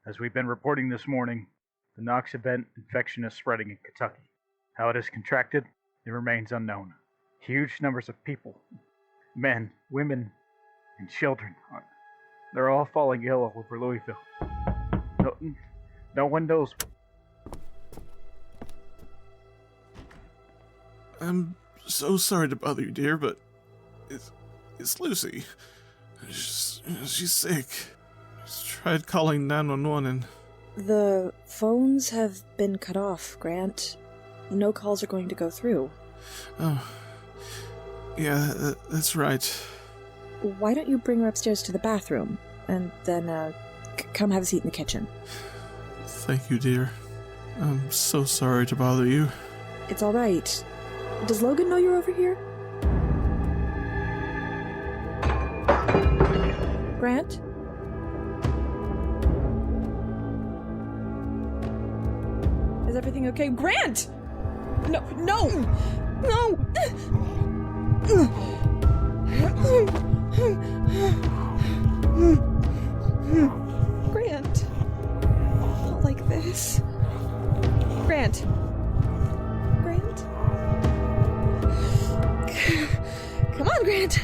As we've been reporting this morning, the Knox event infection is spreading in Kentucky. How it is contracted, it remains unknown. Huge numbers of people, men, women, and children, they're all falling ill all over Louisville. No one knows. I'm so sorry to bother you, dear, but it's Lucy. She's sick. She's tried calling 911 and... The phones have been cut off, Grant. No calls are going to go through. Oh, yeah, that's right. Why don't you bring her upstairs to the bathroom, and then, come have a seat in the kitchen? Thank you, dear. I'm so sorry to bother you. It's all right. Does Logan know you're over here? Grant? Is everything okay? Grant! No! Grant. Not like this. Grant. Come on, Grant.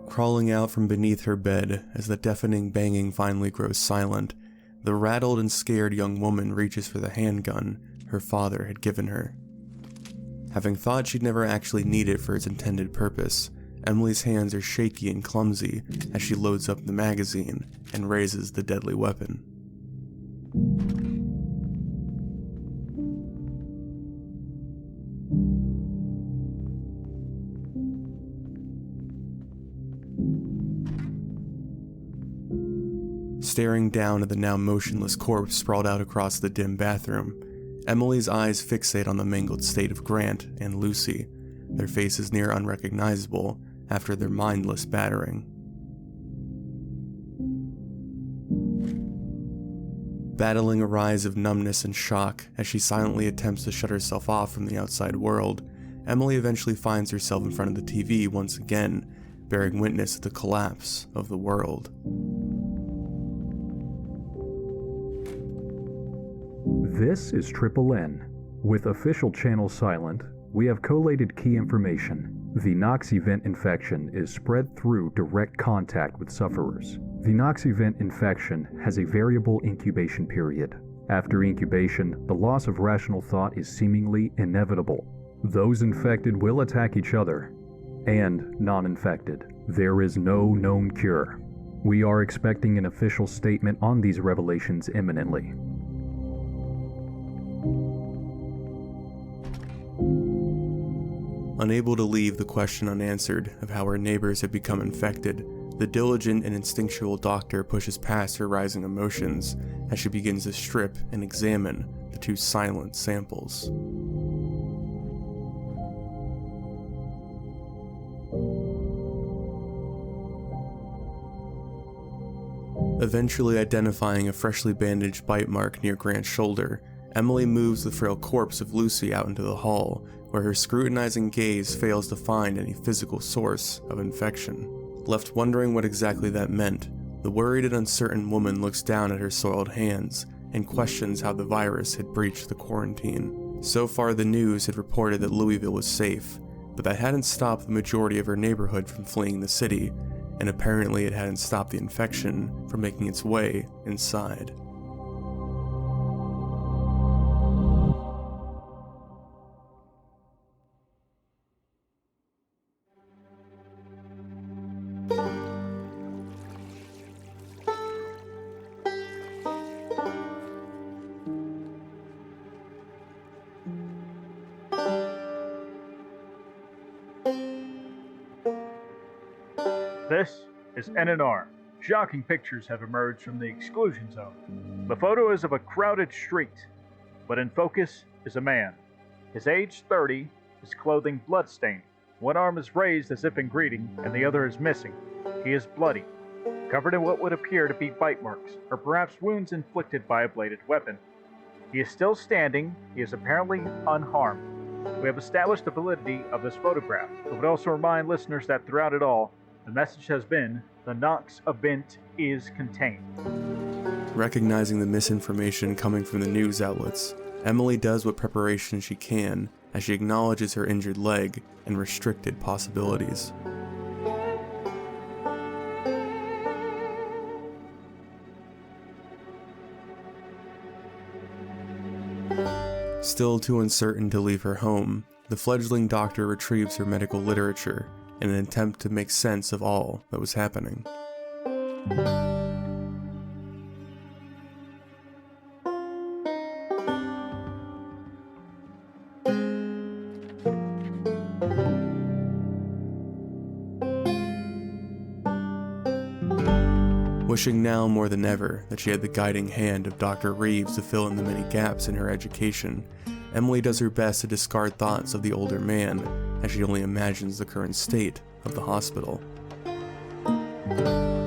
Crawling out from beneath her bed as the deafening banging finally grows silent, the rattled and scared young woman reaches for the handgun her father had given her. Having thought she'd never actually need it for its intended purpose, Emily's hands are shaky and clumsy as she loads up the magazine and raises the deadly weapon. Staring down at the now motionless corpse sprawled out across the dim bathroom, Emily's eyes fixate on the mangled state of Grant and Lucy, their faces near unrecognizable after their mindless battering. Battling a rise of numbness and shock as she silently attempts to shut herself off from the outside world, Emily eventually finds herself in front of the TV once again, bearing witness to the collapse of the world. This is TripleN. With official channel silent, we have collated key information. The Knox event infection is spread through direct contact with sufferers. The Knox event infection has a variable incubation period. After incubation, the loss of rational thought is seemingly inevitable. Those infected will attack each other, and non-infected. There is no known cure. We are expecting an official statement on these revelations imminently. Unable to leave the question unanswered of how her neighbors had become infected, the diligent and instinctual doctor pushes past her rising emotions as she begins to strip and examine the two silent samples. Eventually identifying a freshly bandaged bite mark near Grant's shoulder, Emily moves the frail corpse of Lucy out into the hall, where her scrutinizing gaze fails to find any physical source of infection. Left wondering what exactly that meant, the worried and uncertain woman looks down at her soiled hands and questions how the virus had breached the quarantine. So far, the news had reported that Louisville was safe, but that hadn't stopped the majority of her neighborhood from fleeing the city, and apparently it hadn't stopped the infection from making its way inside. This is NNR. Shocking pictures have emerged from the exclusion zone. The photo is of a crowded street, but in focus is a man. His age 30, his clothing bloodstained. One arm is raised as if in greeting, and the other is missing. He is bloody, covered in what would appear to be bite marks, or perhaps wounds inflicted by a bladed weapon. He is still standing. He is apparently unharmed. We have established the validity of this photograph, but would also remind listeners that throughout it all, the message has been, the Knox event is contained. Recognizing the misinformation coming from the news outlets, Emily does what preparation she can as she acknowledges her injured leg and restricted possibilities. Still too uncertain to leave her home, the fledgling doctor retrieves her medical literature in an attempt to make sense of all that was happening. Wishing now more than ever that she had the guiding hand of Dr. Reeves to fill in the many gaps in her education, Emily does her best to discard thoughts of the older man as she only imagines the current state of the hospital.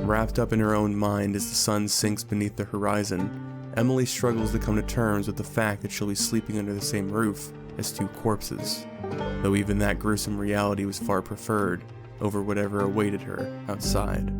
Wrapped up in her own mind as the sun sinks beneath the horizon, Emily struggles to come to terms with the fact that she'll be sleeping under the same roof as two corpses, though even that gruesome reality was far preferred over whatever awaited her outside.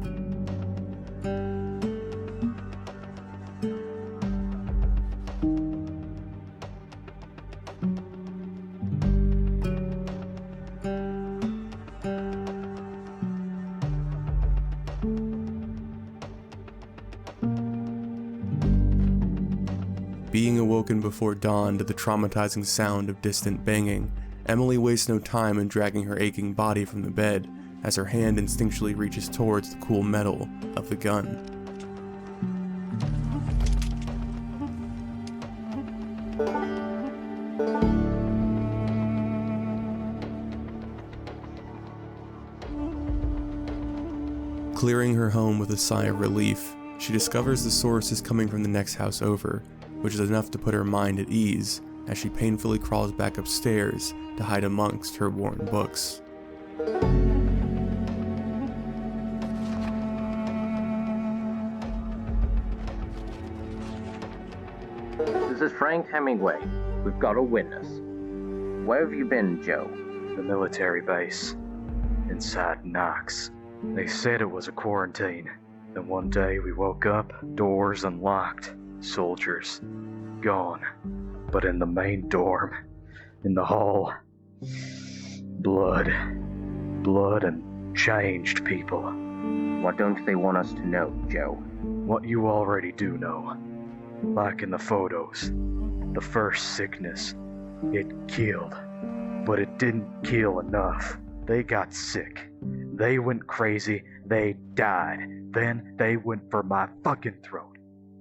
Being awoken before dawn to the traumatizing sound of distant banging, Emily wastes no time in dragging her aching body from the bed as her hand instinctually reaches towards the cool metal of the gun. Clearing her home with a sigh of relief, she discovers the source is coming from the next house over, which is enough to put her mind at ease as she painfully crawls back upstairs to hide amongst her worn books. This is Frank Hemingway. We've got a witness. Where have you been, Joe? The military base. Inside Knox. They said it was a quarantine. Then one day we woke up, doors unlocked, soldiers gone. But in the main dorm, in the hall, blood. Blood and changed people. What don't they want us to know, Joe? What you already do know. Like in the photos, the first sickness, it killed. But it didn't kill enough. They got sick. They went crazy. They died. Then they went for my fucking throat.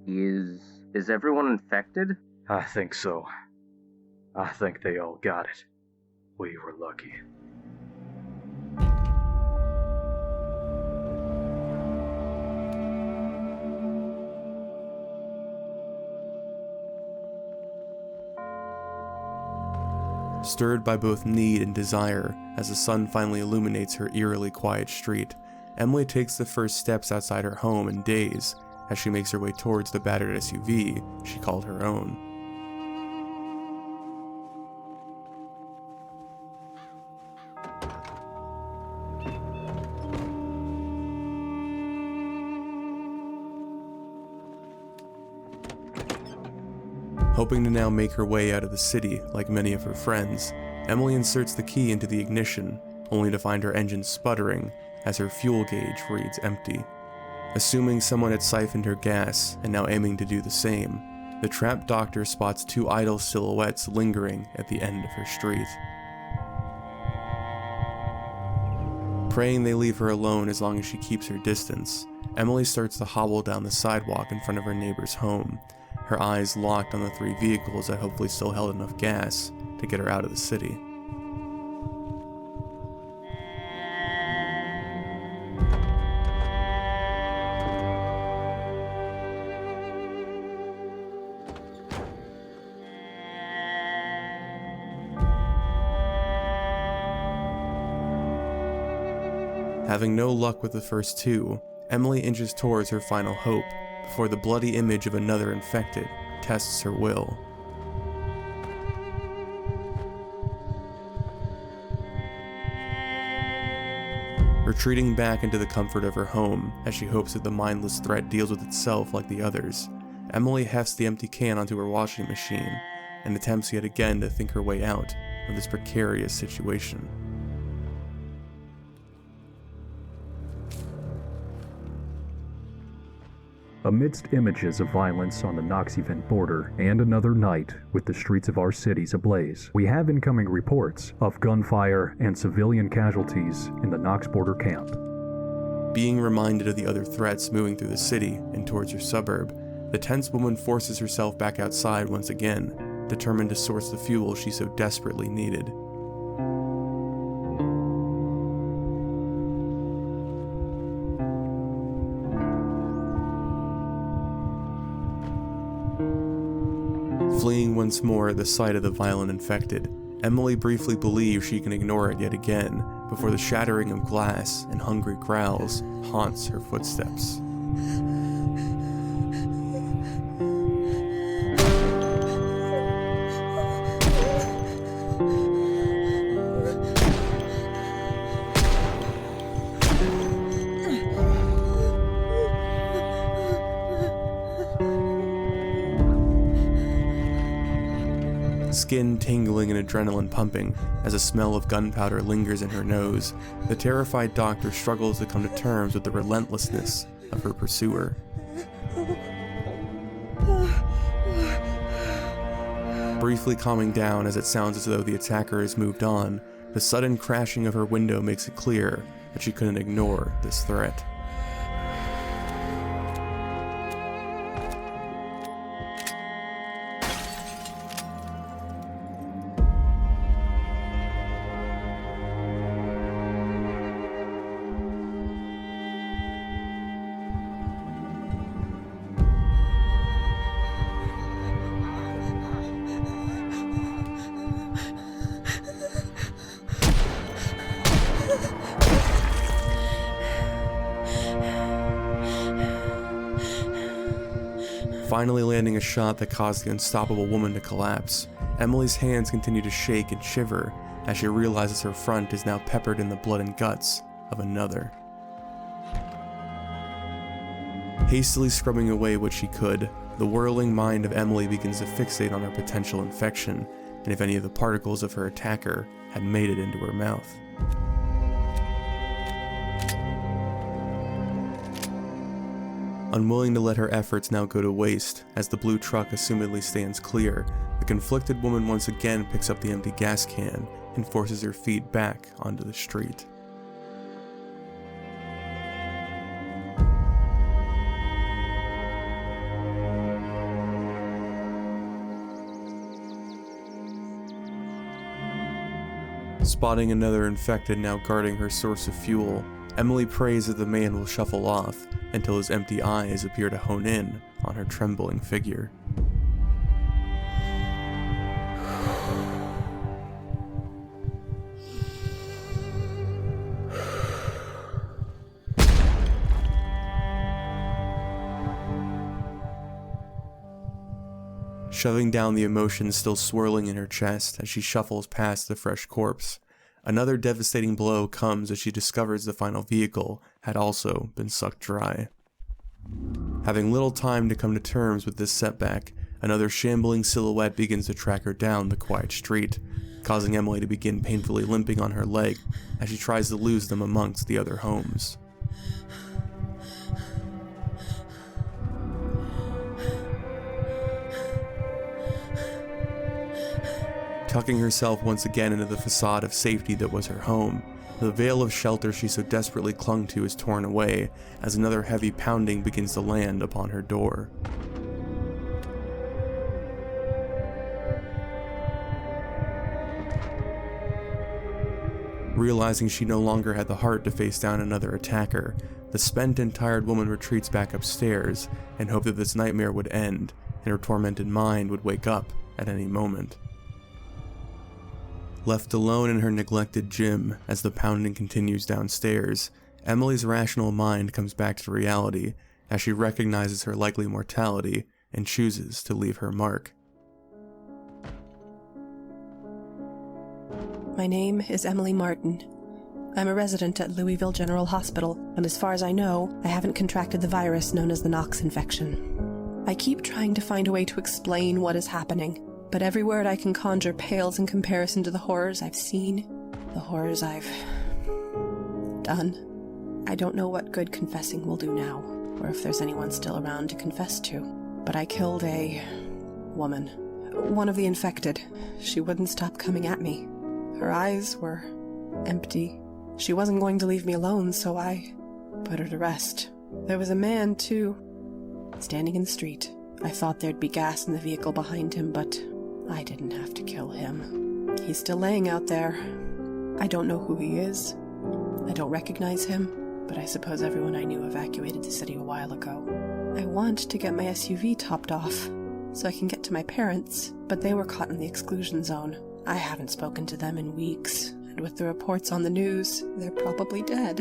Is everyone infected? I think so. I think they all got it. We were lucky. Stirred by both need and desire, as the sun finally illuminates her eerily quiet street, Emily takes the first steps outside her home in days as she makes her way towards the battered SUV she called her own. Hoping to now make her way out of the city like many of her friends, Emily inserts the key into the ignition only to find her engine sputtering as her fuel gauge reads empty. Assuming someone had siphoned her gas and now aiming to do the same, the trapped doctor spots two idle silhouettes lingering at the end of her street. Praying they leave her alone as long as she keeps her distance, Emily starts to hobble down the sidewalk in front of her neighbor's home, her eyes locked on the three vehicles that hopefully still held enough gas to get her out of the city. Having no luck with the first two, Emily inches towards her final hope before the bloody image of another infected tests her will. Retreating back into the comfort of her home as she hopes that the mindless threat deals with itself like the others, Emily hefts the empty can onto her washing machine and attempts yet again to think her way out of this precarious situation. Amidst images of violence on the Knox-Event border and another night with the streets of our cities ablaze, we have incoming reports of gunfire and civilian casualties in the Knox border camp. Being reminded of the other threats moving through the city and towards her suburb, the tense woman forces herself back outside once again, determined to source the fuel she so desperately needed. Fleeing once more at the sight of the violent infected, Emily briefly believes she can ignore it yet again before the shattering of glass and hungry growls haunts her footsteps. Skin tingling and adrenaline pumping as a smell of gunpowder lingers in her nose, the terrified doctor struggles to come to terms with the relentlessness of her pursuer. Briefly calming down as it sounds as though the attacker has moved on, the sudden crashing of her window makes it clear that she couldn't ignore this threat. Finally landing a shot that caused the unstoppable woman to collapse, Emily's hands continue to shake and shiver as she realizes her front is now peppered in the blood and guts of another. Hastily scrubbing away what she could, the whirling mind of Emily begins to fixate on her potential infection and if any of the particles of her attacker had made it into her mouth. Unwilling to let her efforts now go to waste, as the blue truck assumedly stands clear, the conflicted woman once again picks up the empty gas can and forces her feet back onto the street. Spotting another infected now guarding her source of fuel, Emily prays that the man will shuffle off until his empty eyes appear to hone in on her trembling figure. Shoving down the emotions still swirling in her chest as she shuffles past the fresh corpse, another devastating blow comes as she discovers the final vehicle had also been sucked dry. Having little time to come to terms with this setback, another shambling silhouette begins to track her down the quiet street, causing Emily to begin painfully limping on her leg as she tries to lose them amongst the other homes. Tucking herself once again into the facade of safety that was her home, the veil of shelter she so desperately clung to is torn away as another heavy pounding begins to land upon her door. Realizing she no longer had the heart to face down another attacker, the spent and tired woman retreats back upstairs and hoped that this nightmare would end and her tormented mind would wake up at any moment. Left alone in her neglected gym as the pounding continues downstairs, Emily's rational mind comes back to reality as she recognizes her likely mortality and chooses to leave her mark. My name is Emily Martin. I'm a resident at Louisville General Hospital, and as far as I know, I haven't contracted the virus known as the Knox infection. I keep trying to find a way to explain what is happening, but every word I can conjure pales in comparison to the horrors I've seen, the horrors I've done. I don't know what good confessing will do now, or if there's anyone still around to confess to, but I killed a woman. One of the infected. She wouldn't stop coming at me. Her eyes were empty. She wasn't going to leave me alone, so I put her to rest. There was a man, too, standing in the street. I thought there'd be gas in the vehicle behind him, but I didn't have to kill him. He's still laying out there. I don't know who he is. I don't recognize him, but I suppose everyone I knew evacuated the city a while ago. I want to get my SUV topped off so I can get to my parents, but they were caught in the exclusion zone. I haven't spoken to them in weeks, and with the reports on the news, they're probably dead.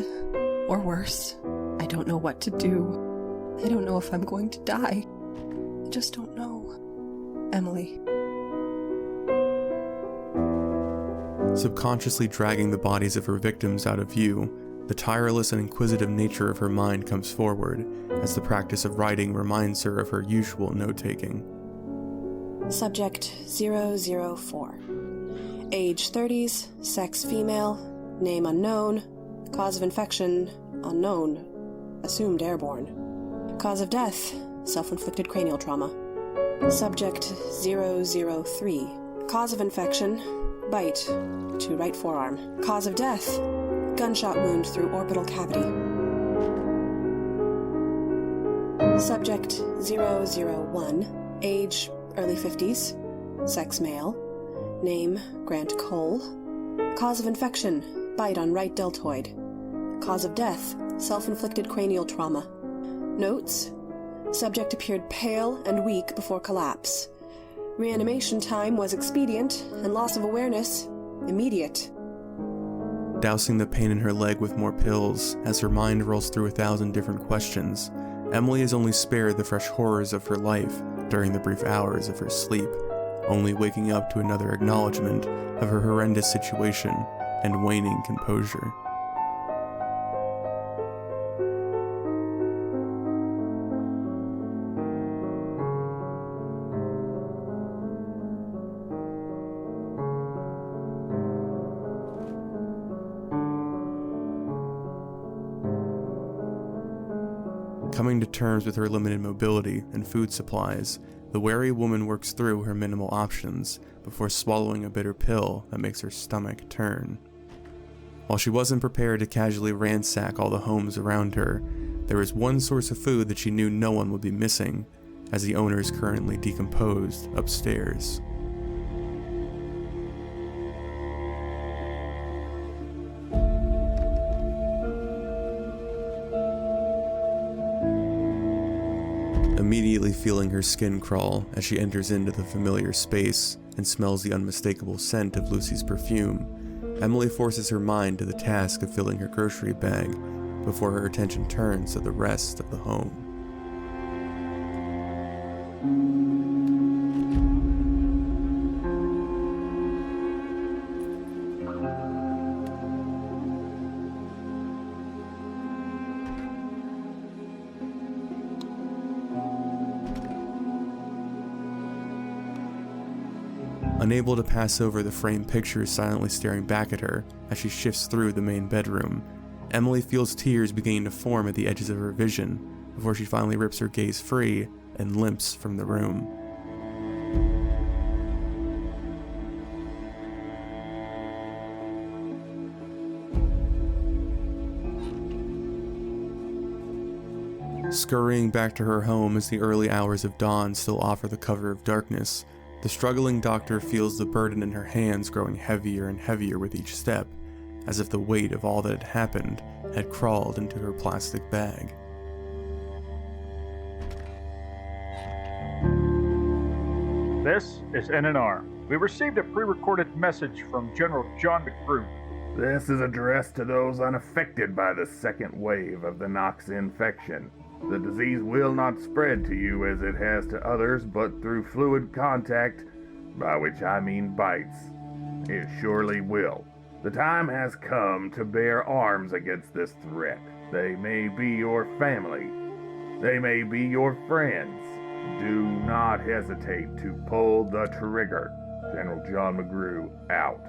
Or worse. I don't know what to do. I don't know if I'm going to die. I just don't know. Emily. Subconsciously dragging the bodies of her victims out of view, the tireless and inquisitive nature of her mind comes forward as the practice of writing reminds her of her usual note-taking. Subject 004. Age 30s, sex female, name unknown, cause of infection unknown, assumed airborne. Cause of death, self-inflicted cranial trauma. Subject 003. Cause of infection, bite to right forearm. Cause of death, gunshot wound through orbital cavity. Subject 001. Age early 50s, sex male, name Grant Cole. Cause of infection, bite on right deltoid. Cause of death, self-inflicted cranial trauma. Notes: subject appeared pale and weak before collapse. Reanimation time was expedient, and loss of awareness immediate. Dousing the pain in her leg with more pills, as her mind rolls through 1,000 different questions, Emily is only spared the fresh horrors of her life during the brief hours of her sleep, only waking up to another acknowledgement of her horrendous situation and waning composure. Coming to terms with her limited mobility and food supplies, the wary woman works through her minimal options before swallowing a bitter pill that makes her stomach turn. While she wasn't prepared to casually ransack all the homes around her, there was one source of food that she knew no one would be missing, as the owner is currently decomposed upstairs. Immediately feeling her skin crawl as she enters into the familiar space and smells the unmistakable scent of Lucy's perfume, Emily forces her mind to the task of filling her grocery bag before her attention turns to the rest of the home. Unable to pass over the framed pictures silently staring back at her as she shifts through the main bedroom, Emily feels tears beginning to form at the edges of her vision before she finally rips her gaze free and limps from the room. Scurrying back to her home as the early hours of dawn still offer the cover of darkness, the struggling doctor feels the burden in her hands growing heavier and heavier with each step, as if the weight of all that had happened had crawled into her plastic bag. This is NNR. We received a pre-recorded message from General John McGrew. This is addressed to those unaffected by the second wave of the Nox infection. The disease will not spread to you as it has to others, but through fluid contact, by which I mean bites. It surely will. The time has come to bear arms against this threat. They may be your family. They may be your friends. Do not hesitate to pull the trigger. General John McGrew, out.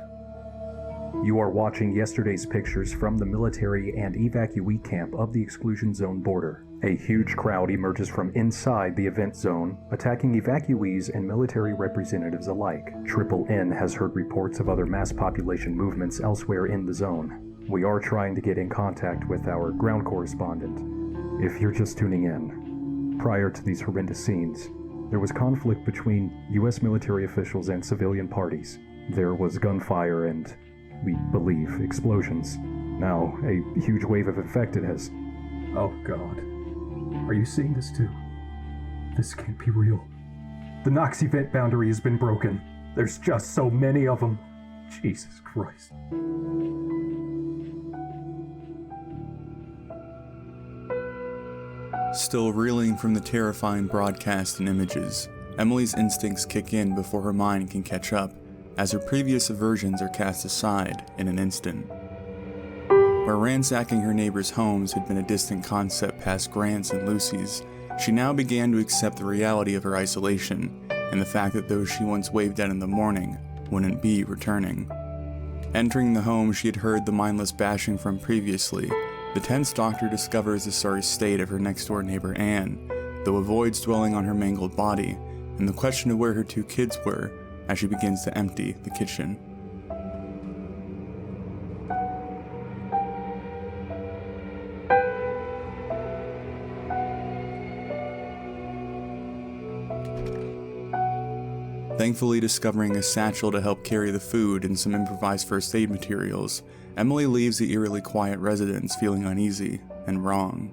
You are watching yesterday's pictures from the military and evacuee camp of the exclusion zone border. A huge crowd emerges from inside the event zone, attacking evacuees and military representatives alike. TripleN has heard reports of other mass population movements elsewhere in the zone. We are trying to get in contact with our ground correspondent. If you're just tuning in, prior to these horrendous scenes, there was conflict between U.S. military officials and civilian parties. There was gunfire and, we believe, explosions. Now, a huge wave of infected has... Oh God. Are you seeing this too? This can't be real. The Nox event boundary has been broken. There's just so many of them. Jesus Christ. Still reeling from the terrifying broadcast and images, Emily's instincts kick in before her mind can catch up, as her previous aversions are cast aside in an instant. Where ransacking her neighbors' homes had been a distant concept past Grant's and Lucy's, she now began to accept the reality of her isolation, and the fact that those she once waved at in the morning wouldn't be returning. Entering the home she had heard the mindless bashing from previously, the tense doctor discovers the sorry state of her next-door neighbor Anne, though avoids dwelling on her mangled body, and the question of where her two kids were as she begins to empty the kitchen. Thankfully discovering a satchel to help carry the food and some improvised first aid materials, Emily leaves the eerily quiet residence feeling uneasy and wrong.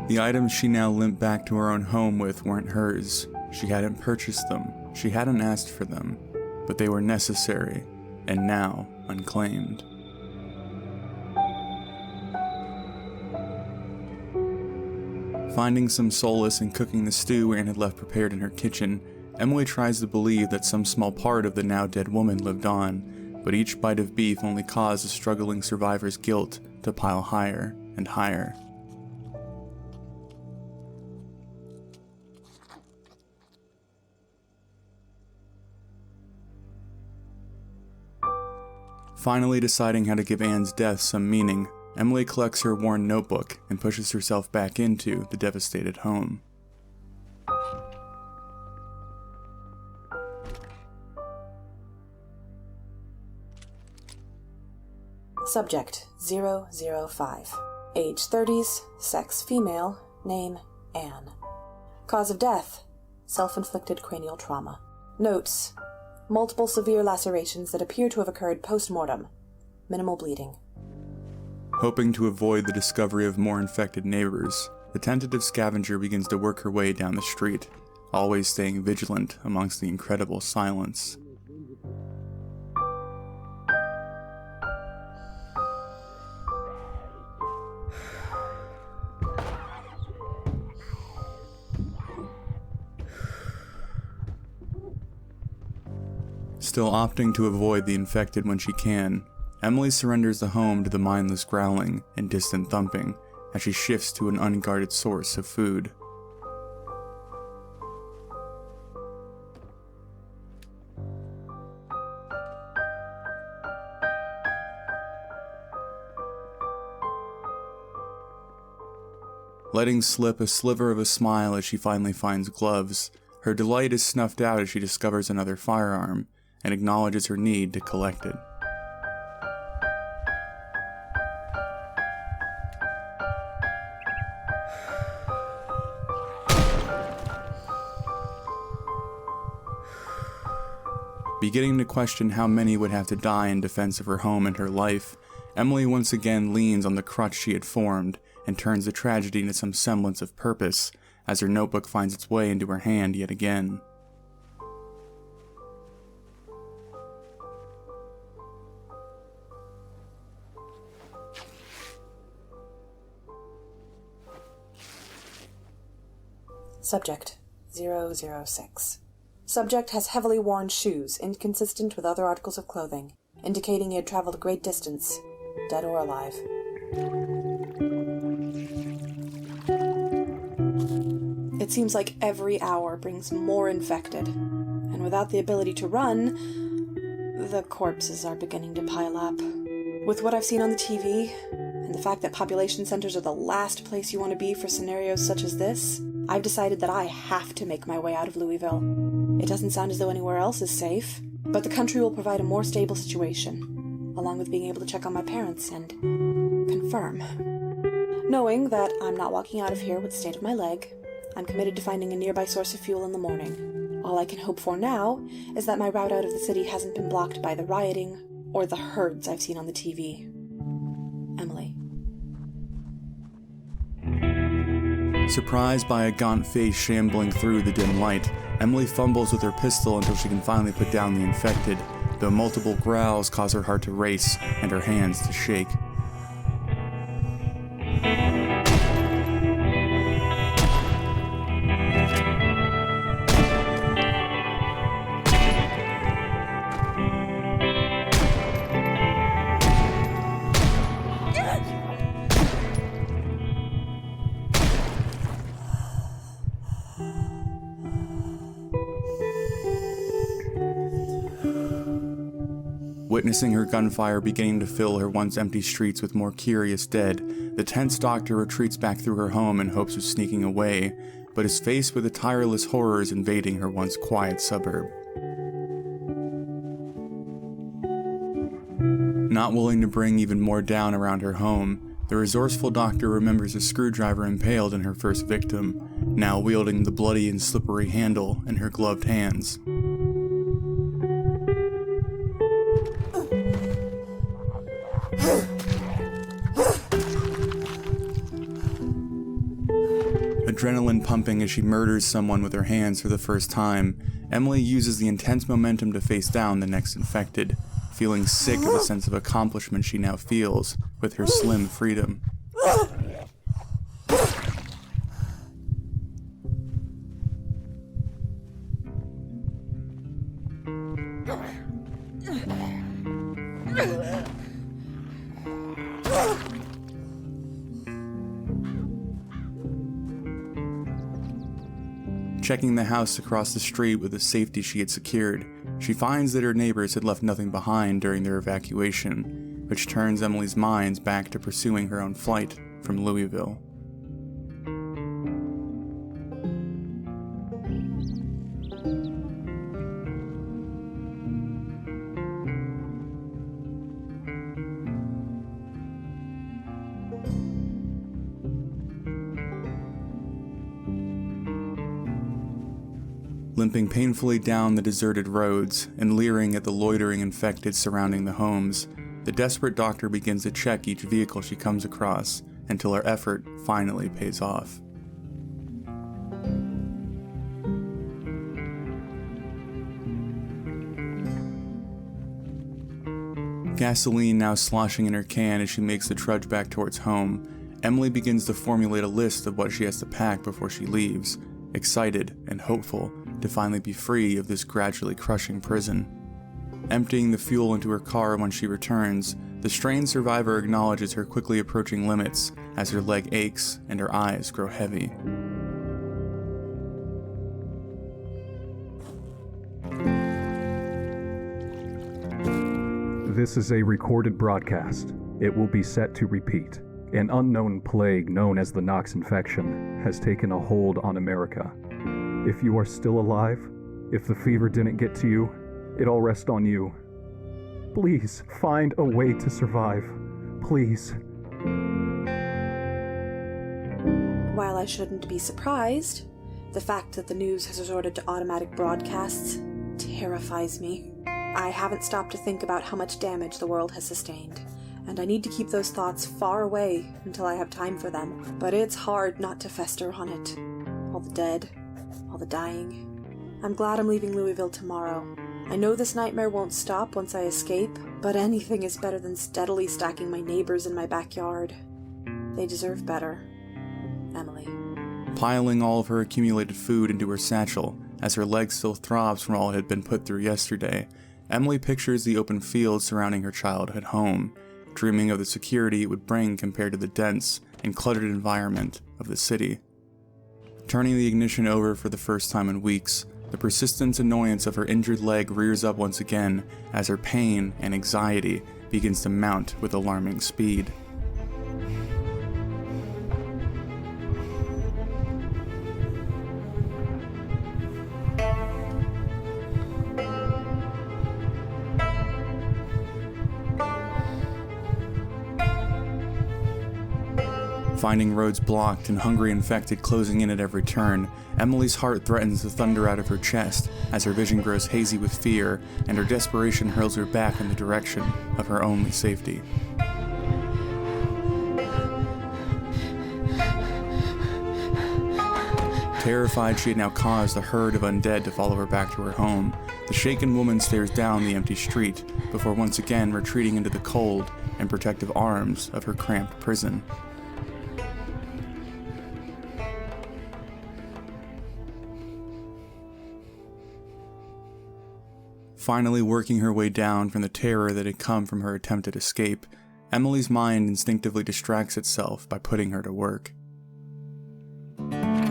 The items she now limped back to her own home with weren't hers. She hadn't purchased them, she hadn't asked for them, but they were necessary, and now unclaimed. Finding some solace in cooking the stew Anne had left prepared in her kitchen, Emily tries to believe that some small part of the now dead woman lived on, but each bite of beef only caused the struggling survivor's guilt to pile higher and higher. Finally deciding how to give Anne's death some meaning, Emily collects her worn notebook and pushes herself back into the devastated home. Subject 005. Age 30s, sex female, name Anne. Cause of death, self-inflicted cranial trauma. Notes, multiple severe lacerations that appear to have occurred post-mortem. Minimal bleeding. Hoping to avoid the discovery of more infected neighbors, the tentative scavenger begins to work her way down the street, always staying vigilant amongst the incredible silence. Still opting to avoid the infected when she can, Emily surrenders the home to the mindless growling and distant thumping as she shifts to an unguarded source of food. letting slip a sliver of a smile as she finally finds gloves. Her delight is snuffed out as she discovers another firearm and acknowledges her need to collect it. Beginning to question how many would have to die in defense of her home and her life, Emily once again leans on the crutch she had formed and turns the tragedy into some semblance of purpose as her notebook finds its way into her hand yet again. Subject 006. Subject has heavily worn shoes, inconsistent with other articles of clothing, indicating he had traveled a great distance, dead or alive. It seems like every hour brings more infected, and without the ability to run, the corpses are beginning to pile up. With what I've seen on the TV, and the fact that population centers are the last place you want to be for scenarios such as this, I've decided that I have to make my way out of Louisville. It doesn't sound as though anywhere else is safe, but the country will provide a more stable situation, along with being able to check on my parents and confirm. Knowing that I'm not walking out of here with the state of my leg, I'm committed to finding a nearby source of fuel in the morning. All I can hope for now is that my route out of the city hasn't been blocked by the rioting or the herds I've seen on the TV. Emily. Surprised by a gaunt face shambling through the dim light, Emily fumbles with her pistol until she can finally put down the infected, though multiple growls cause her heart to race and her hands to shake. Witnessing her gunfire beginning to fill her once empty streets with more curious dead, the tense doctor retreats back through her home in hopes of sneaking away, but is faced with the tireless horrors invading her once quiet suburb. Not willing to bring even more down around her home, the resourceful doctor remembers a screwdriver impaled in her first victim, now wielding the bloody and slippery handle in her gloved hands. Adrenaline pumping as she murders someone with her hands for the first time, Emily uses the intense momentum to face down the next infected, feeling sick of the sense of accomplishment she now feels with her slim freedom. Checking the house across the street with the safety she had secured, she finds that her neighbors had left nothing behind during their evacuation, which turns Emily's mind back to pursuing her own flight from Louisville. Limping painfully down the deserted roads and leering at the loitering infected surrounding the homes, the desperate doctor begins to check each vehicle she comes across until her effort finally pays off. Gasoline now sloshing in her can as she makes the trudge back towards home, Emily begins to formulate a list of what she has to pack before she leaves, excited and hopeful to finally be free of this gradually crushing prison. Emptying the fuel into her car when she returns, the strained survivor acknowledges her quickly approaching limits as her leg aches and her eyes grow heavy. This is a recorded broadcast. It will be set to repeat. An unknown plague known as the Nox infection has taken a hold on America. If you are still alive, if the fever didn't get to you, it all rests on you. Please find a way to survive. Please. While I shouldn't be surprised, the fact that the news has resorted to automatic broadcasts terrifies me. I haven't stopped to think about how much damage the world has sustained, and I need to keep those thoughts far away until I have time for them. But it's hard not to fester on it. All the dead, all the dying. I'm glad I'm leaving Louisville tomorrow. I know this nightmare won't stop once I escape, but anything is better than steadily stacking my neighbors in my backyard. They deserve better. Emily. Piling all of her accumulated food into her satchel, as her leg still throbs from all it had been put through yesterday, Emily pictures the open fields surrounding her childhood home, dreaming of the security it would bring compared to the dense and cluttered environment of the city. Turning the ignition over for the first time in weeks, the persistent annoyance of her injured leg rears up once again as her pain and anxiety begins to mount with alarming speed. Finding roads blocked and hungry infected closing in at every turn, Emily's heart threatens to thunder out of her chest as her vision grows hazy with fear and her desperation hurls her back in the direction of her only safety. Terrified she had now caused a herd of undead to follow her back to her home, the shaken woman stares down the empty street before once again retreating into the cold and protective arms of her cramped prison. Finally working her way down from the terror that had come from her attempted escape, Emily's mind instinctively distracts itself by putting her to work.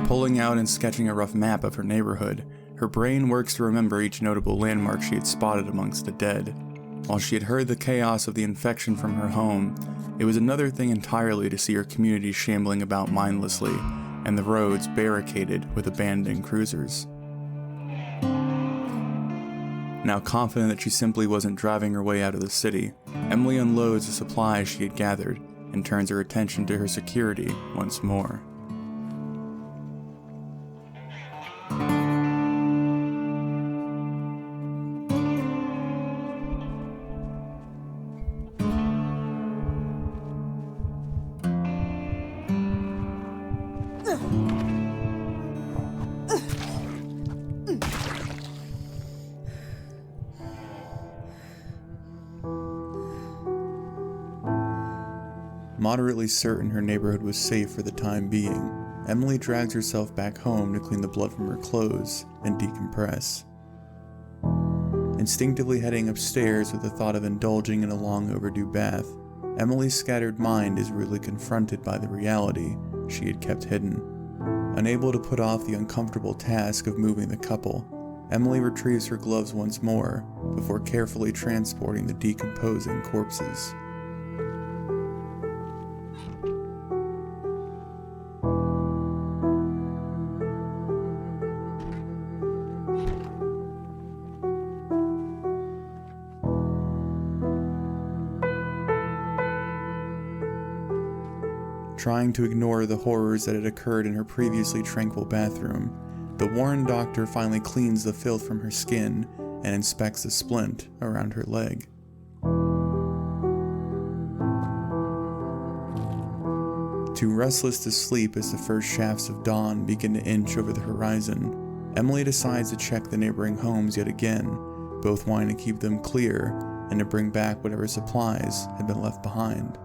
Pulling out and sketching a rough map of her neighborhood, her brain works to remember each notable landmark she had spotted amongst the dead. While she had heard the chaos of the infection from her home, it was another thing entirely to see her community shambling about mindlessly, and the roads barricaded with abandoned cruisers. Now confident that she simply wasn't driving her way out of the city, Emily unloads the supplies she had gathered and turns her attention to her security once more. Moderately certain her neighborhood was safe for the time being, Emily drags herself back home to clean the blood from her clothes and decompress. Instinctively heading upstairs with the thought of indulging in a long overdue bath, Emily's scattered mind is rudely confronted by the reality she had kept hidden. Unable to put off the uncomfortable task of moving the couple, Emily retrieves her gloves once more before carefully transporting the decomposing corpses. Trying to ignore the horrors that had occurred in her previously tranquil bathroom, the Warren doctor finally cleans the filth from her skin and inspects the splint around her leg. Too restless to sleep as the first shafts of dawn begin to inch over the horizon, Emily decides to check the neighboring homes yet again, both wanting to keep them clear and to bring back whatever supplies had been left behind.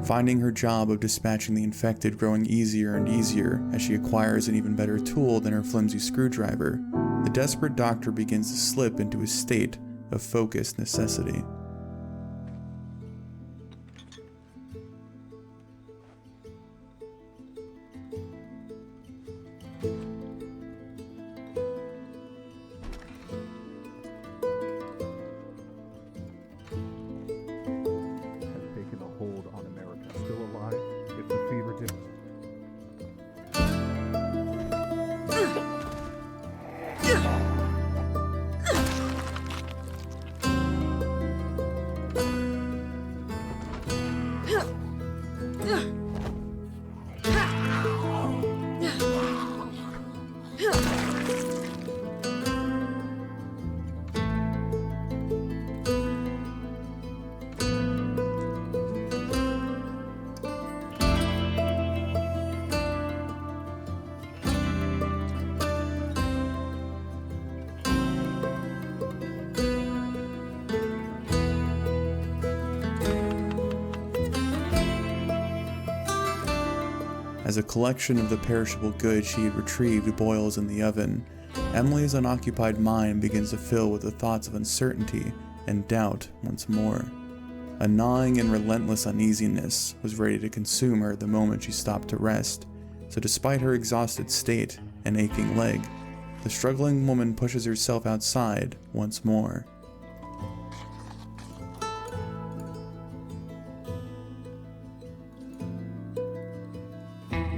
Finding her job of dispatching the infected growing easier and easier as she acquires an even better tool than her flimsy screwdriver, the desperate doctor begins to slip into a state of focused necessity. As a collection of the perishable goods she had retrieved boils in the oven, Emily's unoccupied mind begins to fill with the thoughts of uncertainty and doubt once more. A gnawing and relentless uneasiness was ready to consume her the moment she stopped to rest, so despite her exhausted state and aching leg, the struggling woman pushes herself outside once more.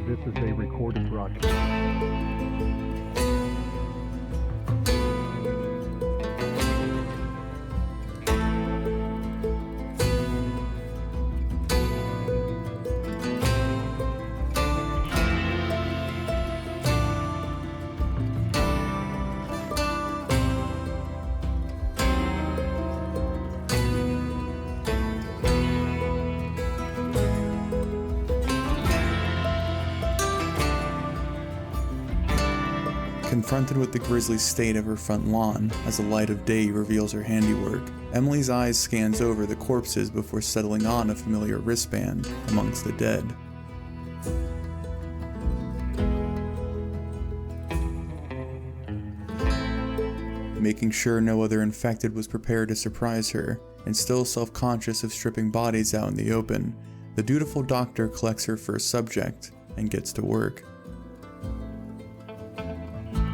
This is a recorded broadcast. Confronted with the grisly state of her front lawn as the light of day reveals her handiwork, Emily's eyes scans over the corpses before settling on a familiar wristband amongst the dead. Making sure no other infected was prepared to surprise her, and still self-conscious of stripping bodies out in the open, the dutiful doctor collects her first subject and gets to work.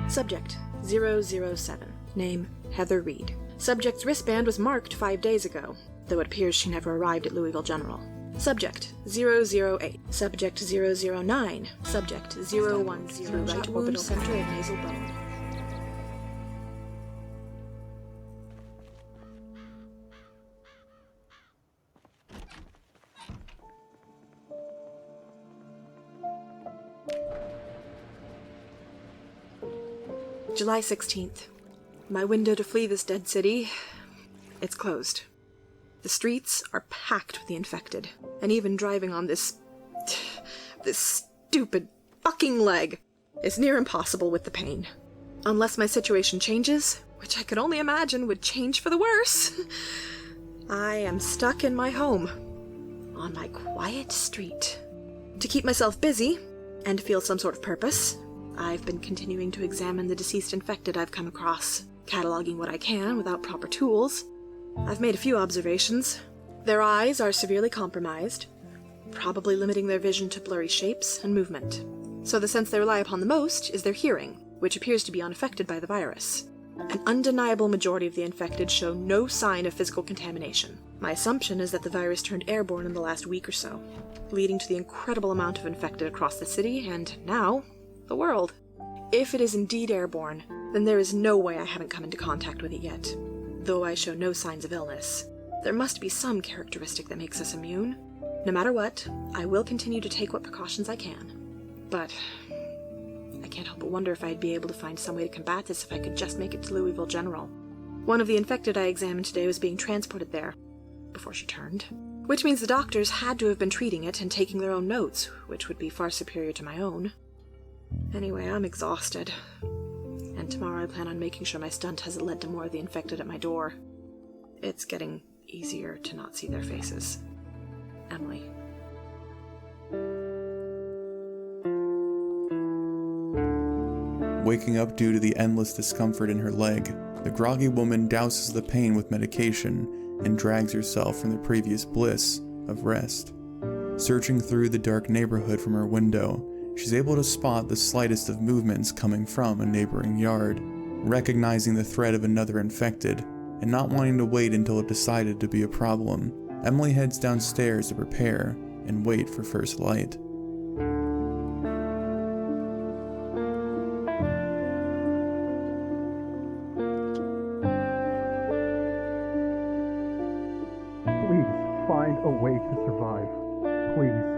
Subject 007. Name Heather Reed. Subject's wristband was marked 5 days ago, though it appears she never arrived at Louisville General. Subject 008. Subject 009. Subject 010. Right wound, center of nasal bone. July 16th. My window to flee this dead city, it's closed. The streets are packed with the infected, and even driving on this stupid fucking leg is near impossible with the pain. Unless my situation changes, which I could only imagine would change for the worse, I am stuck in my home, on my quiet street. To keep myself busy, and feel some sort of purpose, I've been continuing to examine the deceased infected I've come across, cataloging what I can without proper tools. I've made a few observations. Their eyes are severely compromised, probably limiting their vision to blurry shapes and movement. So the sense they rely upon the most is their hearing, which appears to be unaffected by the virus. An undeniable majority of the infected show no sign of physical contamination. My assumption is that the virus turned airborne in the last week or so, leading to the incredible amount of infected across the city and, now, the world. If it is indeed airborne, then there is no way I haven't come into contact with it yet. Though I show no signs of illness, there must be some characteristic that makes us immune. No matter what, I will continue to take what precautions I can. But I can't help but wonder if I'd be able to find some way to combat this if I could just make it to Louisville General. One of the infected I examined today was being transported there, before she turned. Which means the doctors had to have been treating it and taking their own notes, which would be far superior to my own. Anyway, I'm exhausted. And tomorrow I plan on making sure my stunt hasn't led to more of the infected at my door. It's getting easier to not see their faces. Emily. Waking up due to the endless discomfort in her leg, the groggy woman douses the pain with medication and drags herself from the previous bliss of rest. Searching through the dark neighborhood from her window, she's able to spot the slightest of movements coming from a neighboring yard. Recognizing the threat of another infected, and not wanting to wait until it decided to be a problem, Emily heads downstairs to prepare and wait for first light. Please, find a way to survive. Please.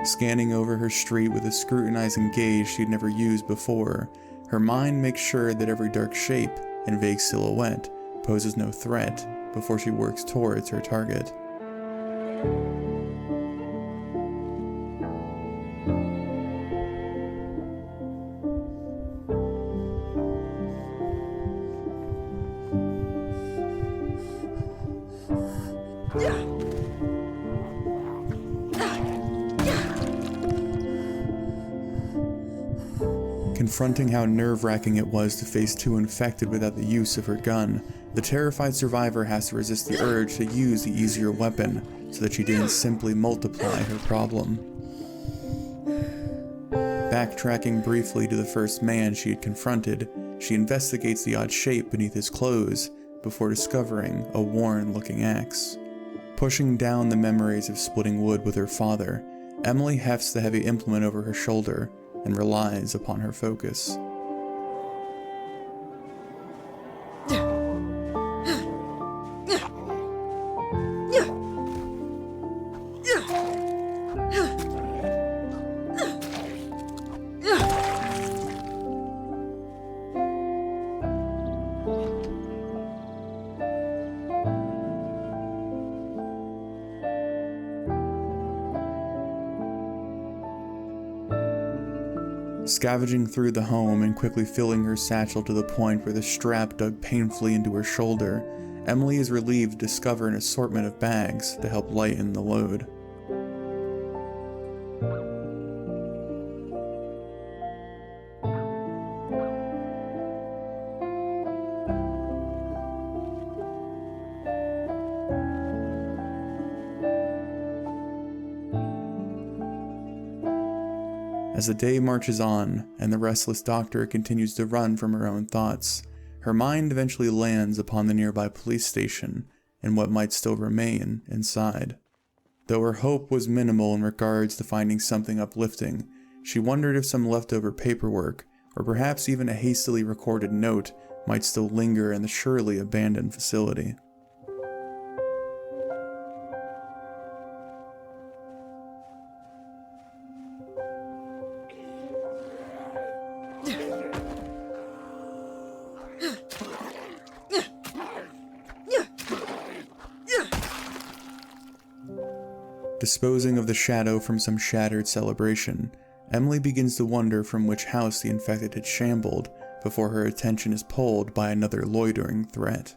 Scanning over her street with a scrutinizing gaze she'd never used before, her mind makes sure that every dark shape and vague silhouette poses no threat before she works towards her target. confronting how nerve-wracking it was to face two infected without the use of her gun, the terrified survivor has to resist the urge to use the easier weapon so that she didn't simply multiply her problem. Backtracking briefly to the first man she had confronted, she investigates the odd shape beneath his clothes before discovering a worn-looking axe. Pushing down the memories of splitting wood with her father, Emily hefts the heavy implement over her shoulder and relies upon her focus. Scavenging through the home and quickly filling her satchel to the point where the strap dug painfully into her shoulder, Emily is relieved to discover an assortment of bags to help lighten the load. As the day marches on, and the restless doctor continues to run from her own thoughts, her mind eventually lands upon the nearby police station and what might still remain inside. Though her hope was minimal in regards to finding something uplifting, she wondered if some leftover paperwork, or perhaps even a hastily recorded note, might still linger in the surely abandoned facility. Disposing of the shadow from some shattered celebration, Emily begins to wonder from which house the infected had shambled before her attention is pulled by another loitering threat.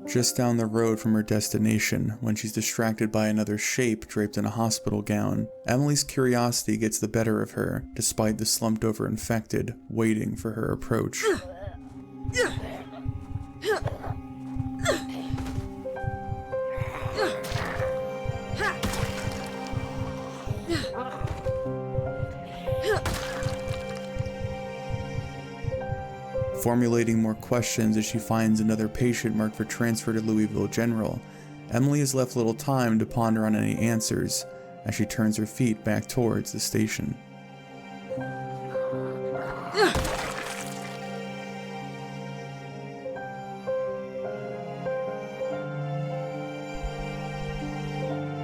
Just down the road from her destination, when she's distracted by another shape draped in a hospital gown, Emily's curiosity gets the better of her, despite the slumped-over infected waiting for her approach. Formulating more questions as she finds another patient marked for transfer to Louisville General, Emily has left little time to ponder on any answers as she turns her feet back towards the station.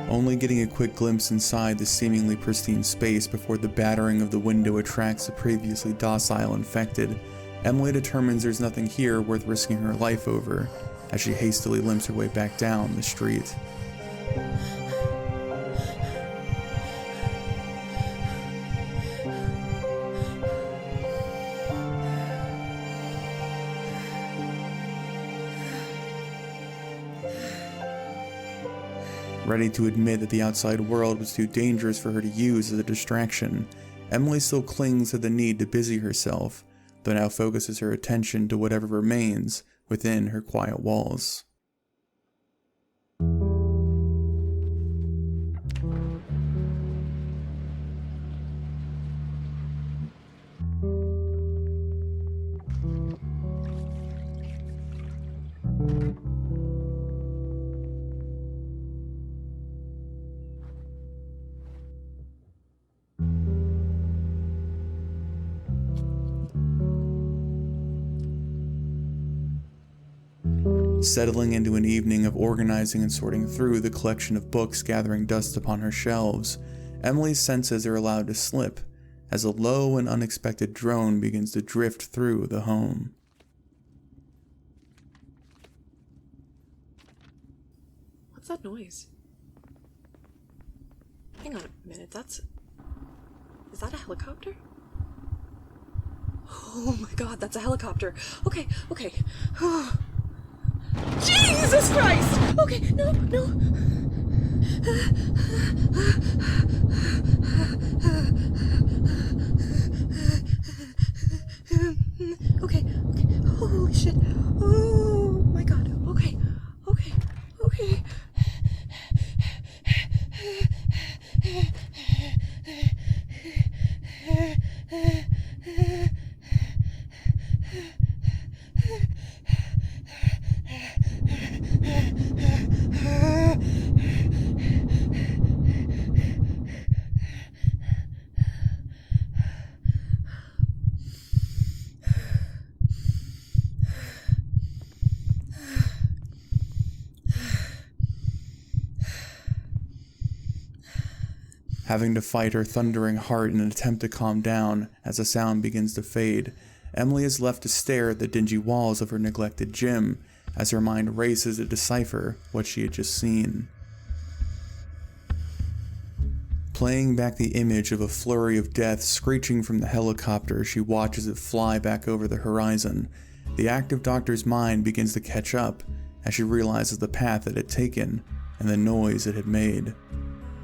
Only getting a quick glimpse inside the seemingly pristine space before the battering of the window attracts the previously docile infected, Emily determines there's nothing here worth risking her life over, as she hastily limps her way back down the street. Ready to admit that the outside world was too dangerous for her to use as a distraction, Emily still clings to the need to busy herself, though now focuses her attention to whatever remains within her quiet walls. Settling into an evening of organizing and sorting through the collection of books gathering dust upon her shelves, Emily's senses are allowed to slip as a low and unexpected drone begins to drift through the home. What's that noise? Hang on a minute, is that a helicopter? Oh my god, that's a helicopter. Okay. Jesus Christ! Okay, no. Okay. Holy shit. Oh my god. Okay. Having to fight her thundering heart in an attempt to calm down as the sound begins to fade, Emily is left to stare at the dingy walls of her neglected gym as her mind races to decipher what she had just seen. Playing back the image of a flurry of death screeching from the helicopter she watches it fly back over the horizon, the active doctor's mind begins to catch up as she realizes the path it had taken and the noise it had made.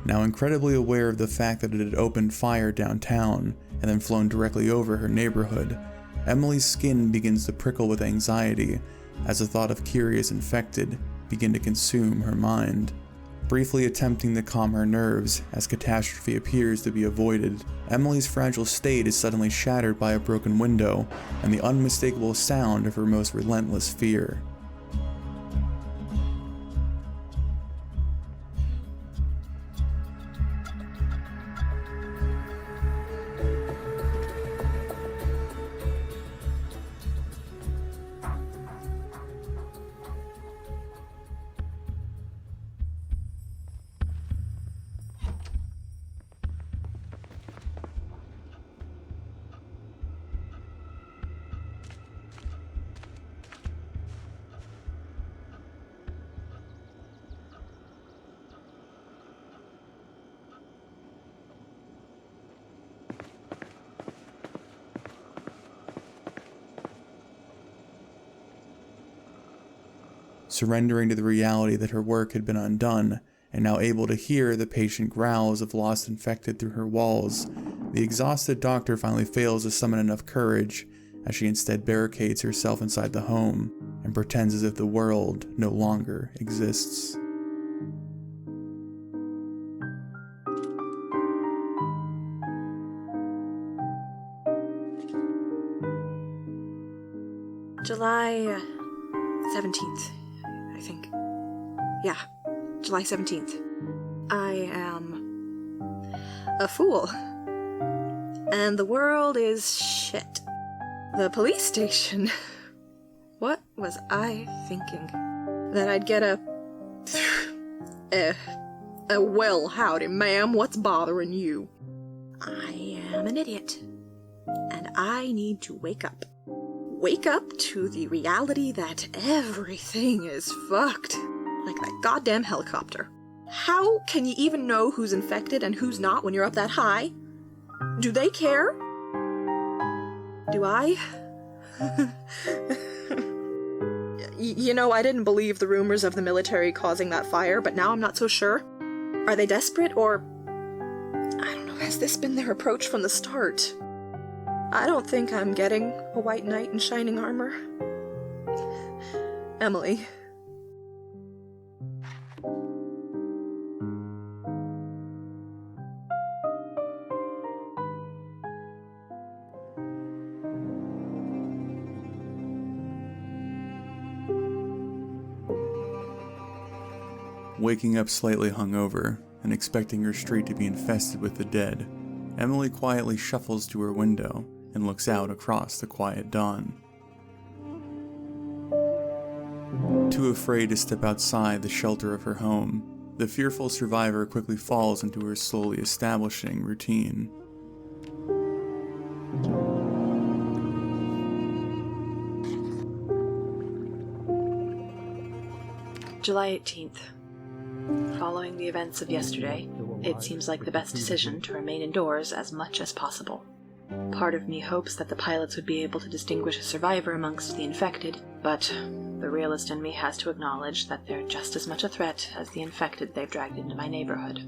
Now incredibly aware of the fact that it had opened fire downtown and then flown directly over her neighborhood, Emily's skin begins to prickle with anxiety as the thought of curious infected begin to consume her mind. Briefly attempting to calm her nerves as catastrophe appears to be avoided, Emily's fragile state is suddenly shattered by a broken window and the unmistakable sound of her most relentless fear. Surrendering to the reality that her work had been undone, and now able to hear the patient growls of lost infected through her walls, the exhausted doctor finally fails to summon enough courage as she instead barricades herself inside the home and pretends as if the world no longer exists. July 17th, I think. Yeah, July 17th. I am a fool. And the world is shit. The police station. What was I thinking? That I'd get a well, howdy, ma'am, what's bothering you? I am an idiot. And I need to wake up. Wake up to the reality that everything is fucked. Like that goddamn helicopter. How can you even know who's infected and who's not when you're up that high? Do they care? Do I? You know, I didn't believe the rumors of the military causing that fire, but now I'm not so sure. Are they desperate, or... I don't know, has this been their approach from the start? I don't think I'm getting a white knight in shining armor. Emily. Waking up slightly hungover and expecting her street to be infested with the dead, Emily quietly shuffles to her window and looks out across the quiet dawn. Too afraid to step outside the shelter of her home, the fearful survivor quickly falls into her slowly establishing routine. July 18th. Following the events of yesterday, it seems like the best decision to remain indoors as much as possible. Part of me hopes that the pilots would be able to distinguish a survivor amongst the infected, but the realist in me has to acknowledge that they're just as much a threat as the infected they've dragged into my neighborhood.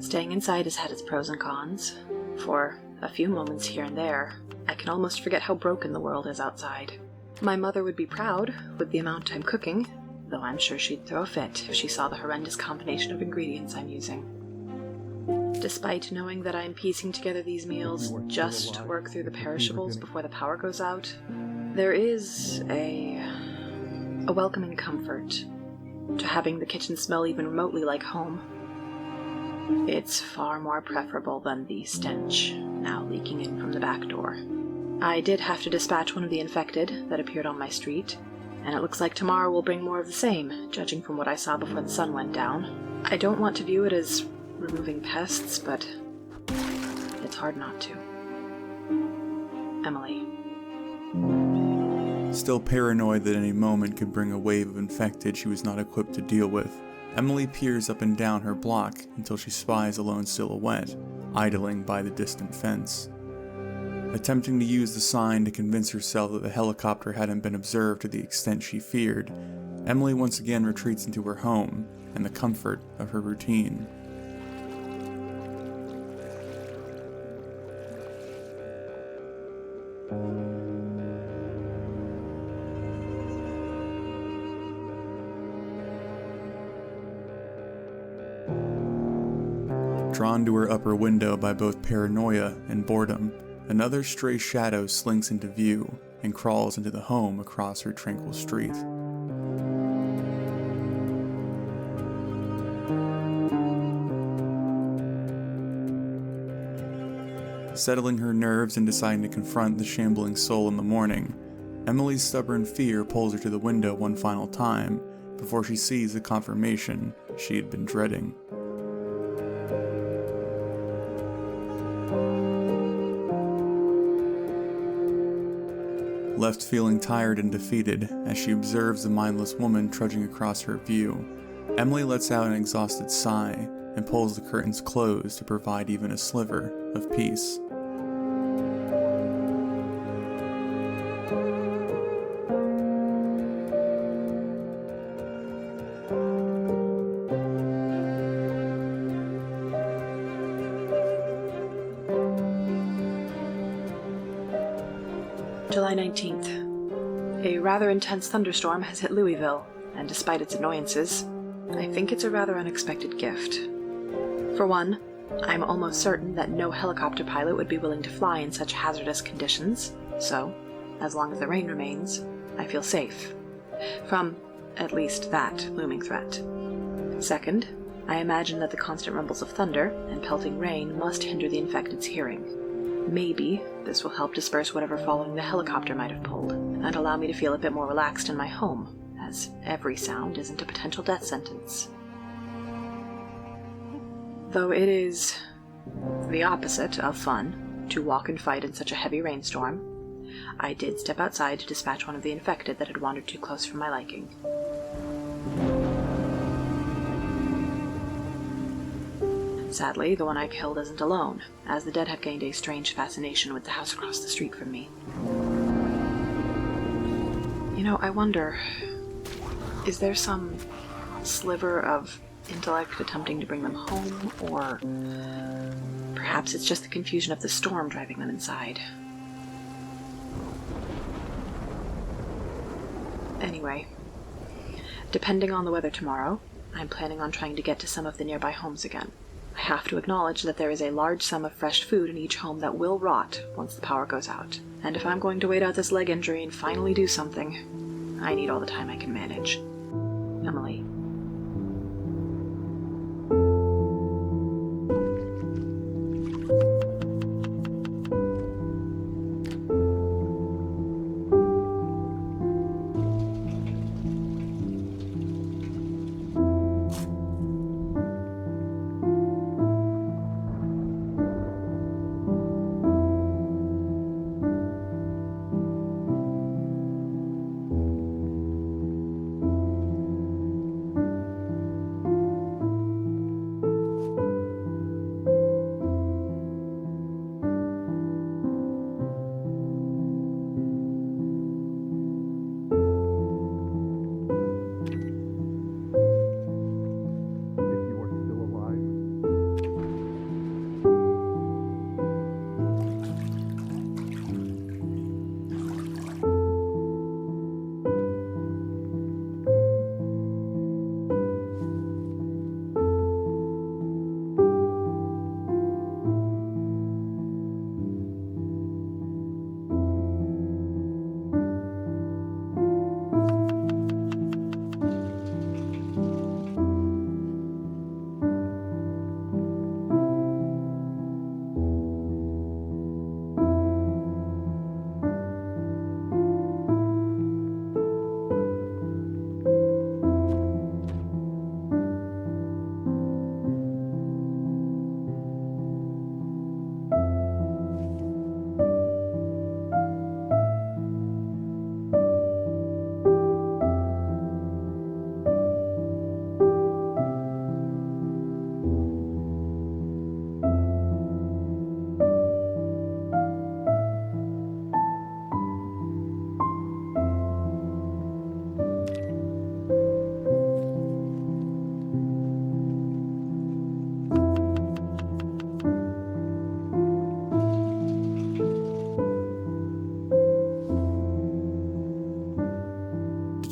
Staying inside has had its pros and cons. For a few moments here and there, I can almost forget how broken the world is outside. My mother would be proud with the amount I'm cooking, though I'm sure she'd throw a fit if she saw the horrendous combination of ingredients I'm using. Despite knowing that I'm piecing together these meals just to work through the perishables before the power goes out, there is a welcoming comfort to having the kitchen smell even remotely like home. It's far more preferable than the stench now leaking in from the back door. I did have to dispatch one of the infected that appeared on my street, and it looks like tomorrow will bring more of the same, judging from what I saw before the sun went down. I don't want to view it as removing pests, but it's hard not to. Emily. Still paranoid that any moment could bring a wave of infected she was not equipped to deal with, Emily peers up and down her block until she spies a lone silhouette, idling by the distant fence. Attempting to use the sign to convince herself that the helicopter hadn't been observed to the extent she feared, Emily once again retreats into her home and the comfort of her routine. Drawn to her upper window by both paranoia and boredom, another stray shadow slinks into view and crawls into the home across her tranquil street. Settling her nerves and deciding to confront the shambling soul in the morning, Emily's stubborn fear pulls her to the window one final time before she sees the confirmation she had been dreading. Left feeling tired and defeated as she observes the mindless woman trudging across her view, Emily lets out an exhausted sigh and pulls the curtains closed to provide even a sliver of peace. July 19th. A rather intense thunderstorm has hit Louisville, and despite its annoyances, I think it's a rather unexpected gift. For one, I'm almost certain that no helicopter pilot would be willing to fly in such hazardous conditions, so, as long as the rain remains, I feel safe. From, at least, that looming threat. Second, I imagine that the constant rumbles of thunder and pelting rain must hinder the infected's hearing. Maybe this will help disperse whatever following the helicopter might have pulled, and allow me to feel a bit more relaxed in my home, as every sound isn't a potential death sentence. Though it is the opposite of fun to walk and fight in such a heavy rainstorm, I did step outside to dispatch one of the infected that had wandered too close for my liking. Sadly, the one I killed isn't alone, as the dead have gained a strange fascination with the house across the street from me. You know, I wonder, is there some sliver of intellect attempting to bring them home, or perhaps it's just the confusion of the storm driving them inside? Anyway, depending on the weather tomorrow, I'm planning on trying to get to some of the nearby homes again. I have to acknowledge that there is a large sum of fresh food in each home that will rot once the power goes out. And if I'm going to wait out this leg injury and finally do something, I need all the time I can manage. Emily.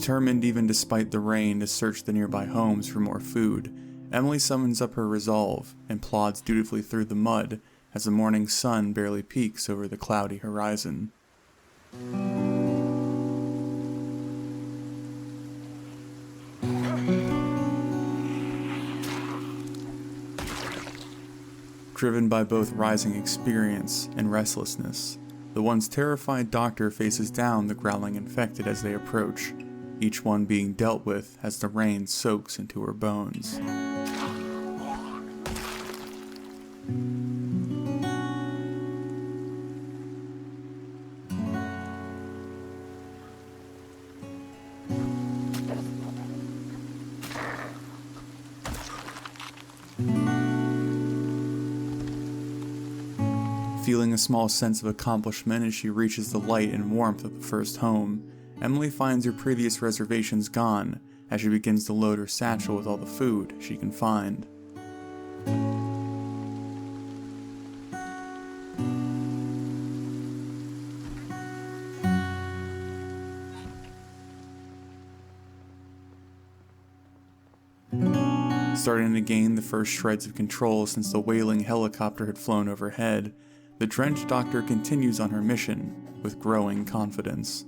Determined even despite the rain to search the nearby homes for more food, Emily summons up her resolve and plods dutifully through the mud as the morning sun barely peeks over the cloudy horizon. Driven by both rising experience and restlessness, the once terrified doctor faces down the growling infected as they approach, each one being dealt with as the rain soaks into her bones. Feeling a small sense of accomplishment as she reaches the light and warmth of the first home, Emily finds her previous reservations gone as she begins to load her satchel with all the food she can find. Starting to gain the first shreds of control since the wailing helicopter had flown overhead, the drenched doctor continues on her mission with growing confidence.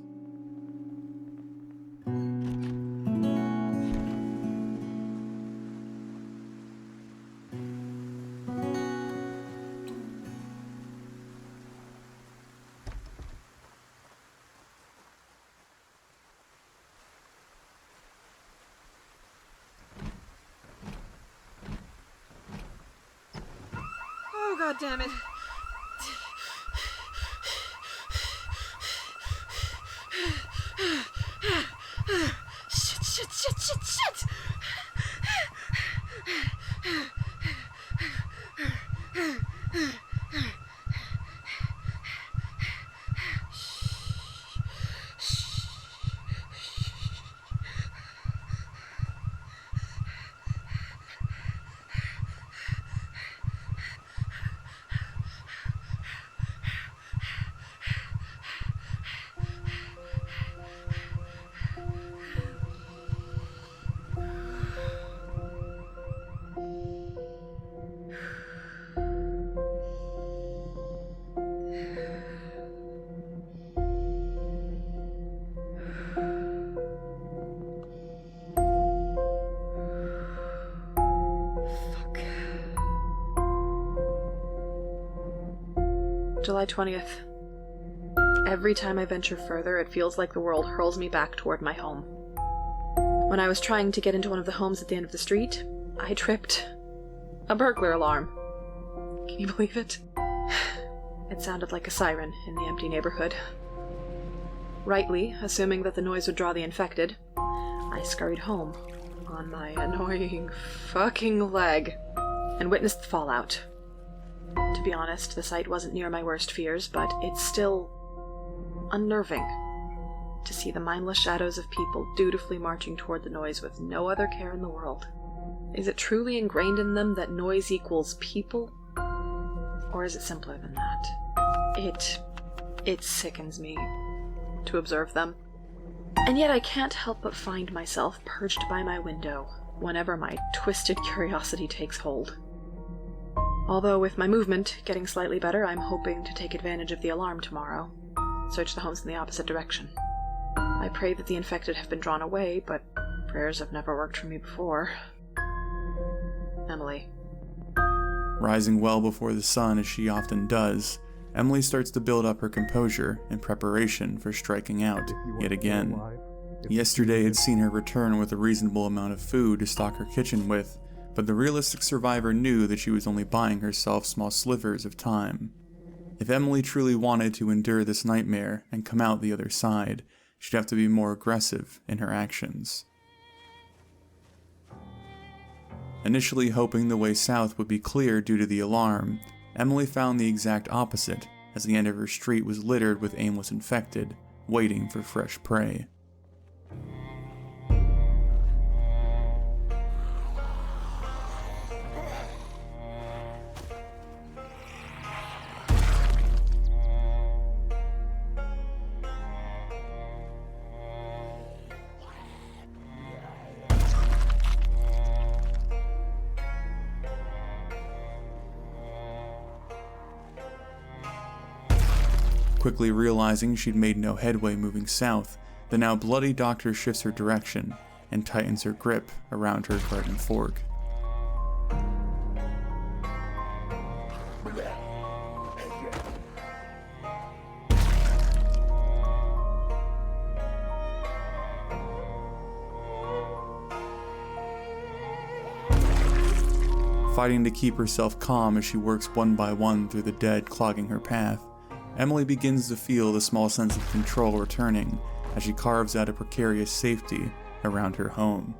Oh, God damn it. Shit! July 20th. Every time I venture further, it feels like the world hurls me back toward my home. When I was trying to get into one of the homes at the end of the street, I tripped. A burglar alarm. Can you believe it? It sounded like a siren in the empty neighborhood. Rightly, assuming that the noise would draw the infected, I scurried home on my annoying fucking leg and witnessed the fallout. To be honest, the sight wasn't near my worst fears, but it's still unnerving to see the mindless shadows of people dutifully marching toward the noise with no other care in the world. Is it truly ingrained in them that noise equals people? Or is it simpler than that? It sickens me to observe them. And yet I can't help but find myself perched by my window whenever my twisted curiosity takes hold. Although with my movement getting slightly better, I'm hoping to take advantage of the alarm tomorrow. Search the homes in the opposite direction. I pray that the infected have been drawn away, but prayers have never worked for me before. Emily. Rising well before the sun as she often does, Emily starts to build up her composure in preparation for striking out yet again. Yesterday had seen her return with a reasonable amount of food to stock her kitchen with, but the realistic survivor knew that she was only buying herself small slivers of time. If Emily truly wanted to endure this nightmare and come out the other side, she'd have to be more aggressive in her actions. Initially hoping the way south would be clear due to the alarm, Emily found the exact opposite, as the end of her street was littered with aimless infected, waiting for fresh prey. Quickly realizing she'd made no headway moving south, the now bloody doctor shifts her direction and tightens her grip around her garden fork. Fighting to keep herself calm as she works one by one through the dead clogging her path, Emily begins to feel the small sense of control returning as she carves out a precarious safety around her home.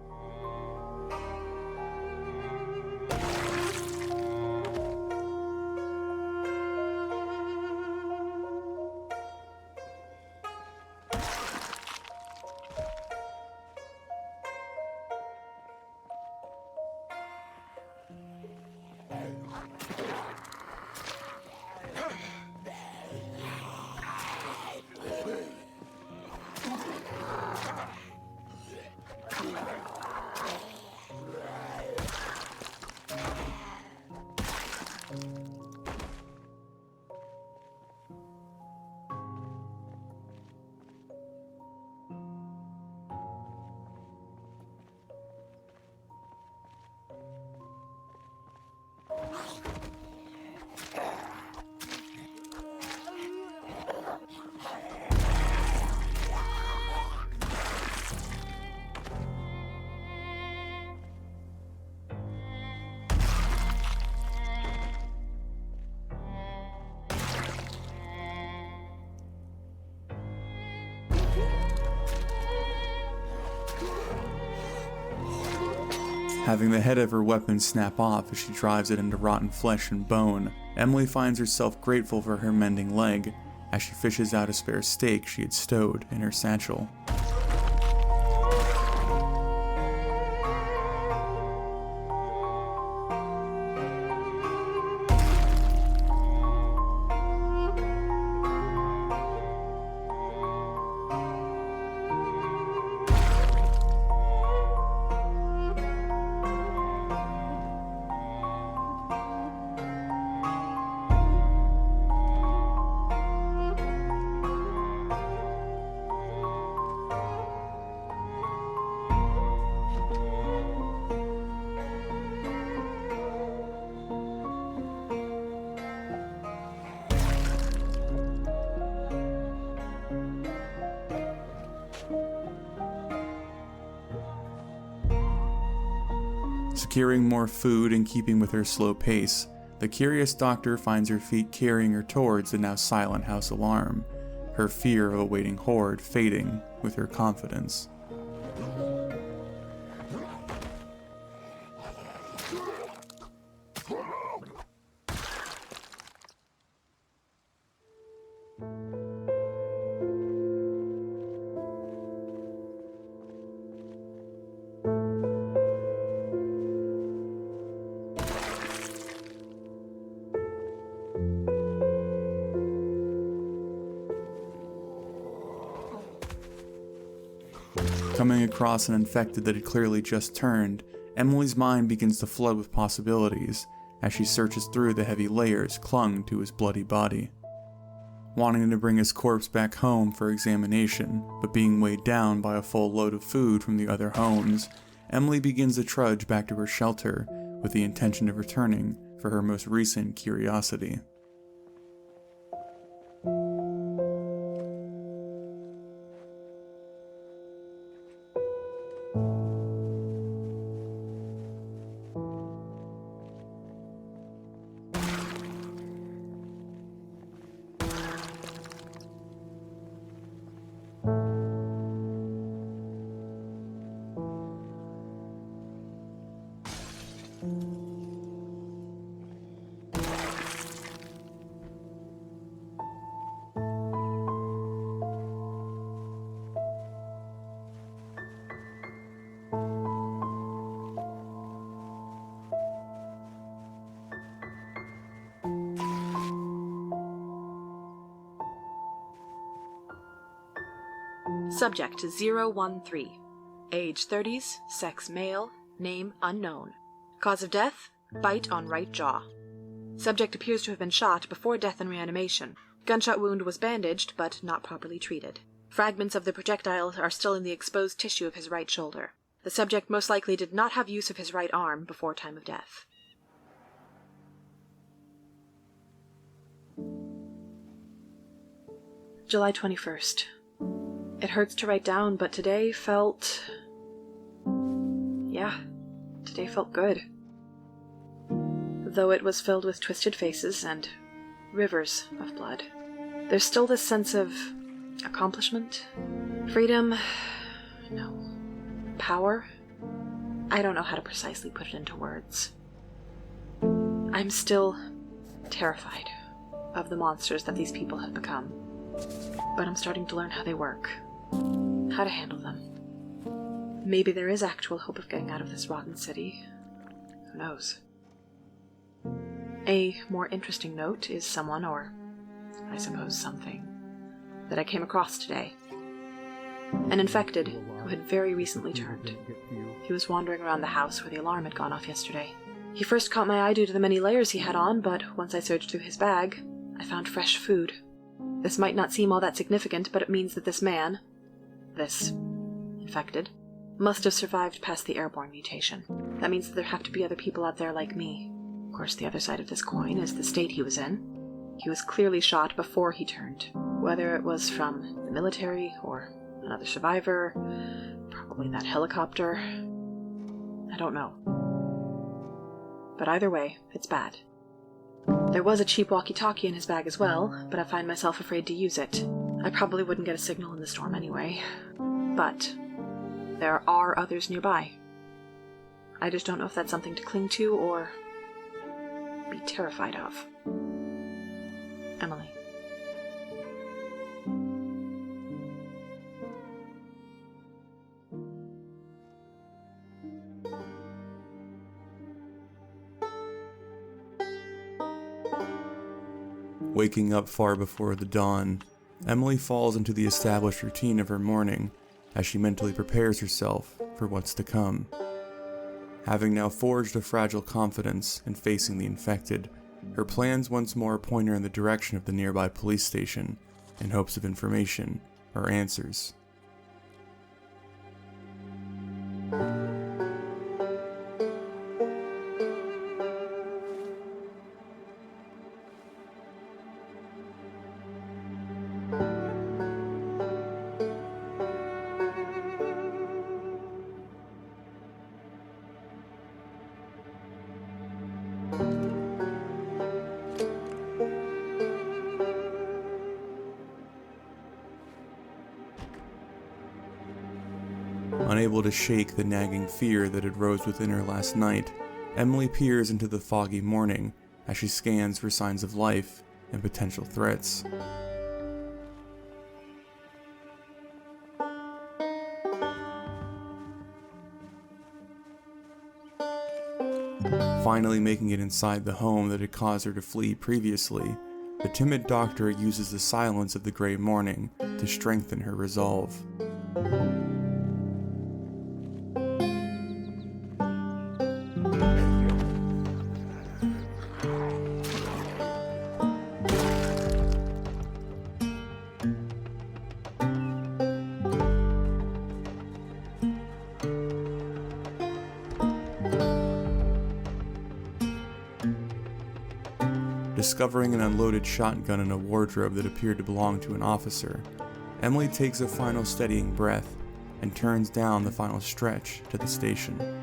Having the head of her weapon snap off as she drives it into rotten flesh and bone, Emily finds herself grateful for her mending leg as she fishes out a spare steak she had stowed in her satchel. Securing more food and keeping with her slow pace, the curious doctor finds her feet carrying her towards the now silent house alarm, her fear of a waiting horde fading with her confidence. Coming across an infected that had clearly just turned, Emily's mind begins to flood with possibilities as she searches through the heavy layers clung to his bloody body. Wanting to bring his corpse back home for examination, but being weighed down by a full load of food from the other homes, Emily begins to trudge back to her shelter with the intention of returning for her most recent curiosity. Subject 013. Age 30s, sex male, name unknown. Cause of death, bite on right jaw. Subject appears to have been shot before death in reanimation. Gunshot wound was bandaged, but not properly treated. Fragments of the projectile are still in the exposed tissue of his right shoulder. The subject most likely did not have use of his right arm before time of death. July 21st. It hurts to write down, but today felt good. Though it was filled with twisted faces and rivers of blood, there's still this sense of accomplishment, freedom, no, power. I don't know how to precisely put it into words. I'm still terrified of the monsters that these people have become, but I'm starting to learn how they work, how to handle them. Maybe there is actual hope of getting out of this rotten city. Who knows? A more interesting note is someone, or I suppose something, that I came across today. An infected who had very recently turned. He was wandering around the house where the alarm had gone off yesterday. He first caught my eye due to the many layers he had on, but once I searched through his bag, I found fresh food. This might not seem all that significant, but it means that this man, this infected, must have survived past the airborne mutation. That means that there have to be other people out there like me. Of course, the other side of this coin is the state he was in. He was clearly shot before he turned. Whether it was from the military or another survivor, probably that helicopter, I don't know. But either way, it's bad. There was a cheap walkie-talkie in his bag as well, but I find myself afraid to use it. I probably wouldn't get a signal in the storm anyway. But there are others nearby. I just don't know if that's something to cling to or be terrified of. Emily. Waking up far before the dawn, Emily falls into the established routine of her morning as she mentally prepares herself for what's to come. Having now forged a fragile confidence in facing the infected, her plans once more point her in the direction of the nearby police station in hopes of information or answers. Unable to shake the nagging fear that had rose within her last night, Emily peers into the foggy morning as she scans for signs of life and potential threats. Finally making it inside the home that had caused her to flee previously, the timid doctor uses the silence of the gray morning to strengthen her resolve. Discovering an unloaded shotgun in a wardrobe that appeared to belong to an officer, Emily takes a final steadying breath and turns down the final stretch to the station.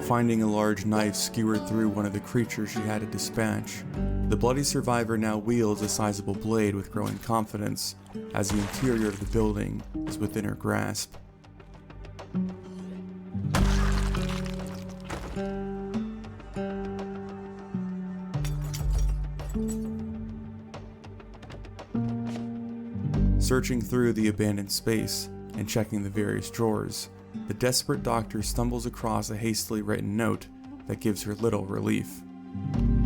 finding a large knife skewered through one of the creatures she had to dispatch. The bloody survivor now wields a sizable blade with growing confidence, as the interior of the building is within her grasp. Searching through the abandoned space and checking the various drawers, the desperate doctor stumbles across a hastily written note that gives her little relief.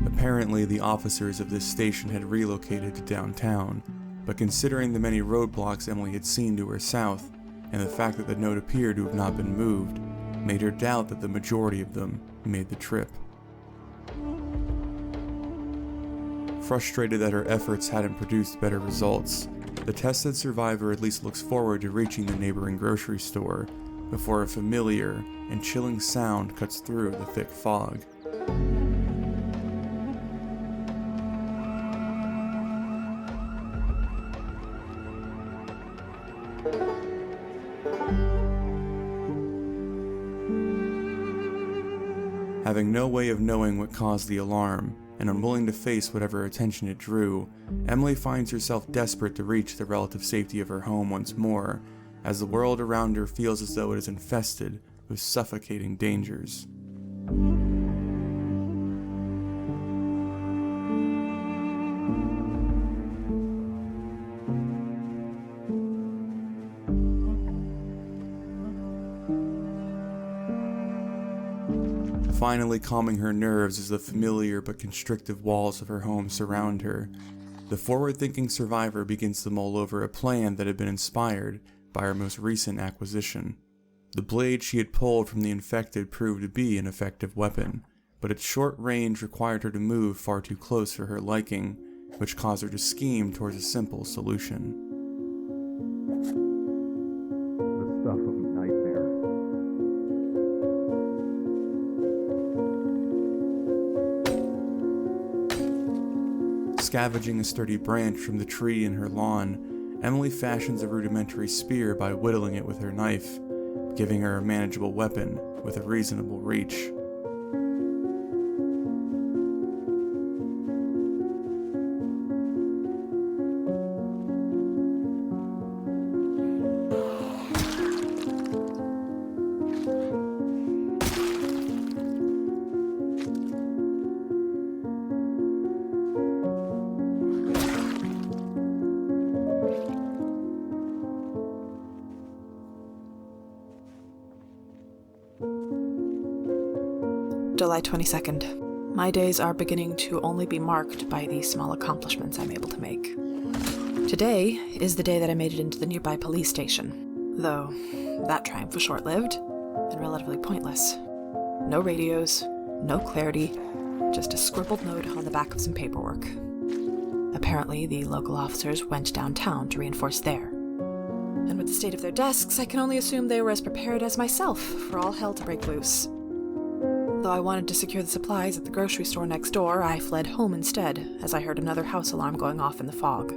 Apparently, the officers of this station had relocated to downtown, but considering the many roadblocks Emily had seen to her south, and the fact that the note appeared to have not been moved, made her doubt that the majority of them made the trip. Frustrated that her efforts hadn't produced better results, the tested survivor at least looks forward to reaching the neighboring grocery store before a familiar and chilling sound cuts through the thick fog. Having no way of knowing what caused the alarm, and unwilling to face whatever attention it drew, Emily finds herself desperate to reach the relative safety of her home once more, as the world around her feels as though it is infested with suffocating dangers. Finally calming her nerves as the familiar but constrictive walls of her home surround her, the forward-thinking survivor begins to mull over a plan that had been inspired by her most recent acquisition. The blade she had pulled from the infected proved to be an effective weapon, but its short range required her to move far too close for her liking, which caused her to scheme towards a simple solution. The stuff of nightmare. Scavenging a sturdy branch from the tree in her lawn, Emily fashions a rudimentary spear by whittling it with her knife, giving her a manageable weapon with a reasonable reach. July 22nd. My days are beginning to only be marked by the small accomplishments I'm able to make. Today is the day that I made it into the nearby police station, though that triumph was short-lived and relatively pointless. No radios, no clarity, just a scribbled note on the back of some paperwork. Apparently, the local officers went downtown to reinforce there. And with the state of their desks, I can only assume they were as prepared as myself for all hell to break loose. Though I wanted to secure the supplies at the grocery store next door, I fled home instead, as I heard another house alarm going off in the fog.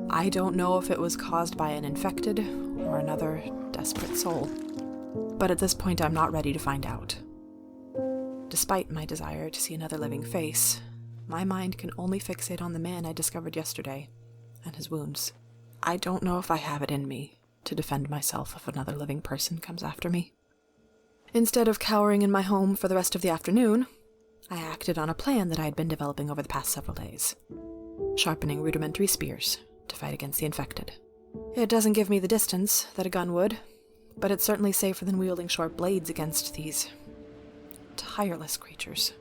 I don't know if it was caused by an infected or another desperate soul, but at this point I'm not ready to find out. Despite my desire to see another living face, my mind can only fixate on the man I discovered yesterday and his wounds. I don't know if I have it in me to defend myself if another living person comes after me. Instead of cowering in my home for the rest of the afternoon, I acted on a plan that I had been developing over the past several days. Sharpening rudimentary spears to fight against the infected. It doesn't give me the distance that a gun would, but it's certainly safer than wielding short blades against these tireless creatures.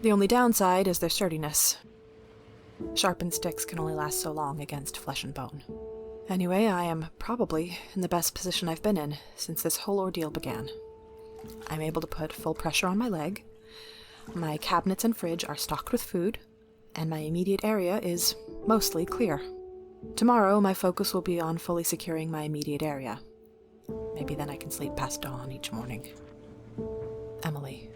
The only downside is their sturdiness. Sharpened sticks can only last so long against flesh and bone. Anyway, I am probably in the best position I've been in since this whole ordeal began. I'm able to put full pressure on my leg, my cabinets and fridge are stocked with food, and my immediate area is mostly clear. Tomorrow, my focus will be on fully securing my immediate area. Maybe then I can sleep past dawn each morning. Emily.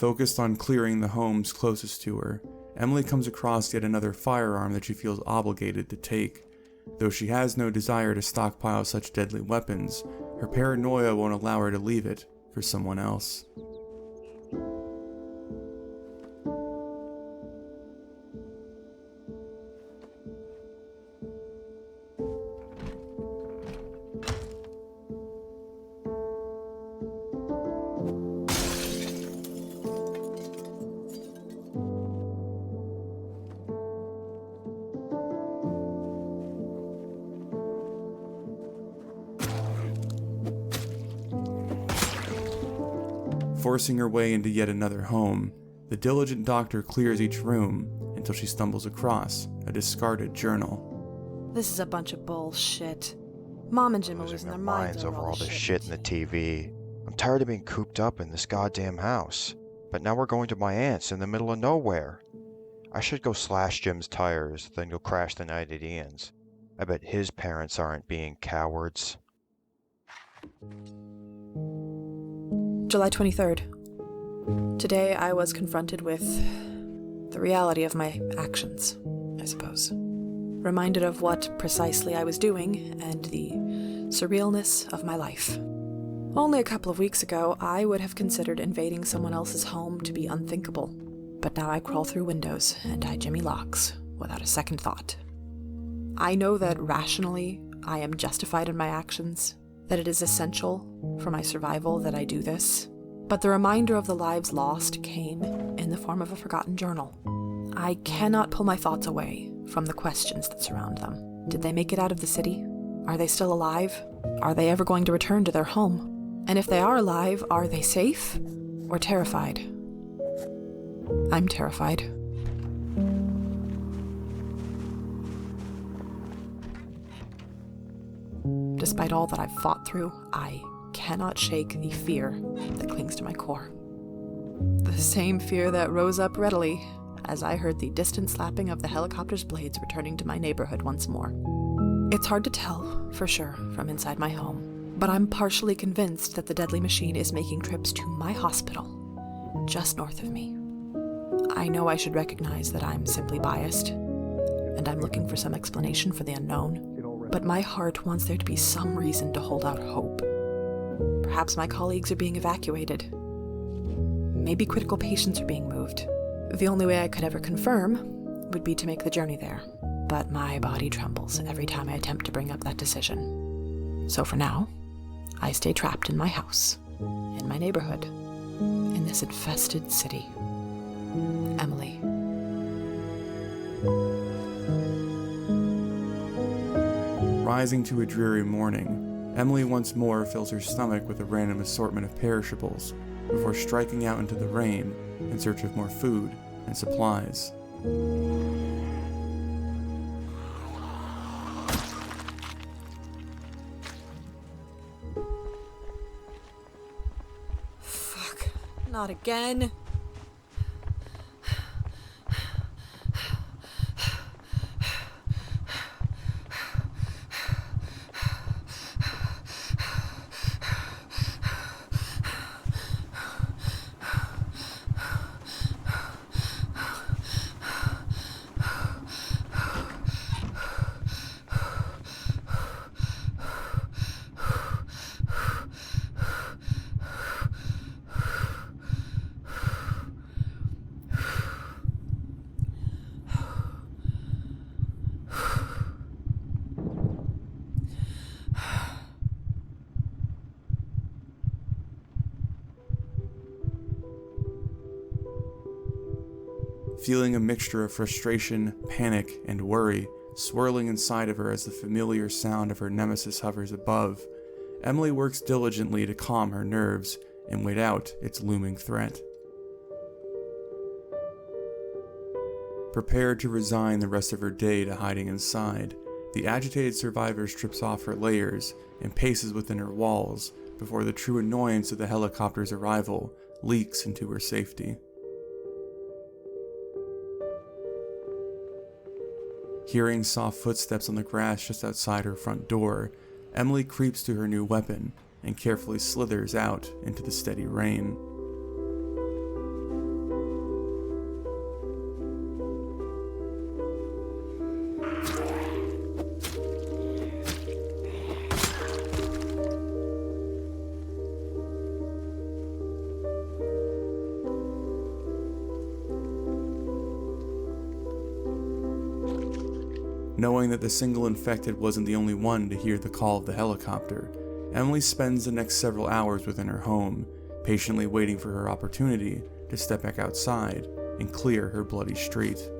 Focused on clearing the homes closest to her, Emily comes across yet another firearm that she feels obligated to take. Though she has no desire to stockpile such deadly weapons, her paranoia won't allow her to leave it for someone else. Forcing her way into yet another home, the diligent doctor clears each room until she stumbles across a discarded journal. This is a bunch of bullshit. Mom and Jim are losing their minds over all this shit in the TV. I'm tired of being cooped up in this goddamn house. But now we're going to my aunt's in the middle of nowhere. I should go slash Jim's tires, then go crash the night at Ian's. I bet his parents aren't being cowards. July 23rd. Today I was confronted with the reality of my actions, I suppose. Reminded of what precisely I was doing and the surrealness of my life. Only a couple of weeks ago, I would have considered invading someone else's home to be unthinkable. But now I crawl through windows and tie Jimmy locks without a second thought. I know that rationally I am justified in my actions, that it is essential for my survival that I do this, but the reminder of the lives lost came in the form of a forgotten journal. I cannot pull my thoughts away from the questions that surround them. Did they make it out of the city? Are they still alive? Are they ever going to return to their home? And if they are alive, are they safe or terrified? I'm terrified. Despite all that I've fought through, I cannot shake the fear that clings to my core. The same fear that rose up readily as I heard the distant slapping of the helicopter's blades returning to my neighborhood once more. It's hard to tell, for sure, from inside my home, but I'm partially convinced that the deadly machine is making trips to my hospital, just north of me. I know I should recognize that I'm simply biased, and I'm looking for some explanation for the unknown, but my heart wants there to be some reason to hold out hope. Perhaps my colleagues are being evacuated. Maybe critical patients are being moved. The only way I could ever confirm would be to make the journey there, but my body trembles every time I attempt to bring up that decision. So for now, I stay trapped in my house, in my neighborhood, in this infested city. Emily. Rising to a dreary morning, Emily once more fills her stomach with a random assortment of perishables before striking out into the rain in search of more food and supplies. Fuck. Not again. Feeling a mixture of frustration, panic, and worry swirling inside of her as the familiar sound of her nemesis hovers above, Emily works diligently to calm her nerves and wait out its looming threat. Prepared to resign the rest of her day to hiding inside, the agitated survivor strips off her layers and paces within her walls before the true annoyance of the helicopter's arrival leaks into her safety. Hearing soft footsteps on the grass just outside her front door, Emily creeps to her new weapon and carefully slithers out into the steady rain. Knowing that the single infected wasn't the only one to hear the call of the helicopter, Emily spends the next several hours within her home, patiently waiting for her opportunity to step back outside and clear her bloody street.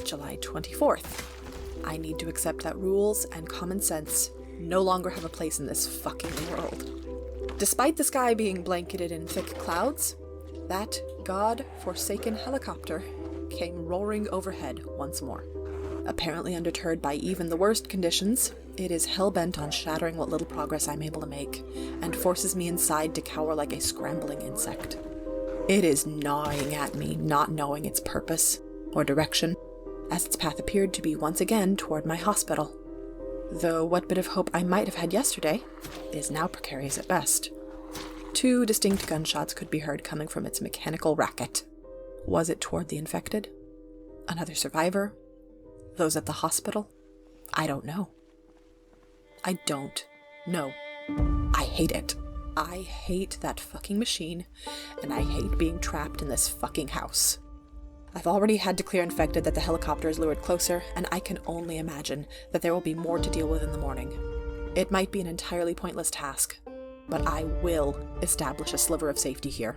July 24th. I need to accept that rules and common sense no longer have a place in this fucking world. Despite the sky being blanketed in thick clouds, that god-forsaken helicopter came roaring overhead once more. Apparently undeterred by even the worst conditions, it is hell-bent on shattering what little progress I'm able to make, and forces me inside to cower like a scrambling insect. It is gnawing at me, not knowing its purpose or direction, as its path appeared to be once again toward my hospital. Though what bit of hope I might have had yesterday is now precarious at best. 2 distinct gunshots could be heard coming from its mechanical racket. Was it toward the infected? Another survivor? Those at the hospital? I don't know. I don't know. I hate it. I hate that fucking machine, and I hate being trapped in this fucking house. I've already had to clear infected that the helicopter is lured closer, and I can only imagine that there will be more to deal with in the morning. It might be an entirely pointless task, but I will establish a sliver of safety here.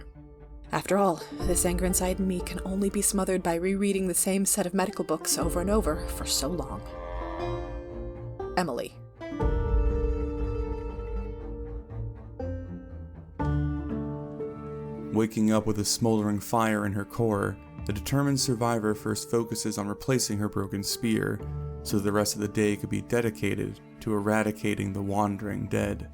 After all, this anger inside me can only be smothered by rereading the same set of medical books over and over for so long. Emily. Waking up with a smoldering fire in her core, the determined survivor first focuses on replacing her broken spear, so the rest of the day could be dedicated to eradicating the wandering dead.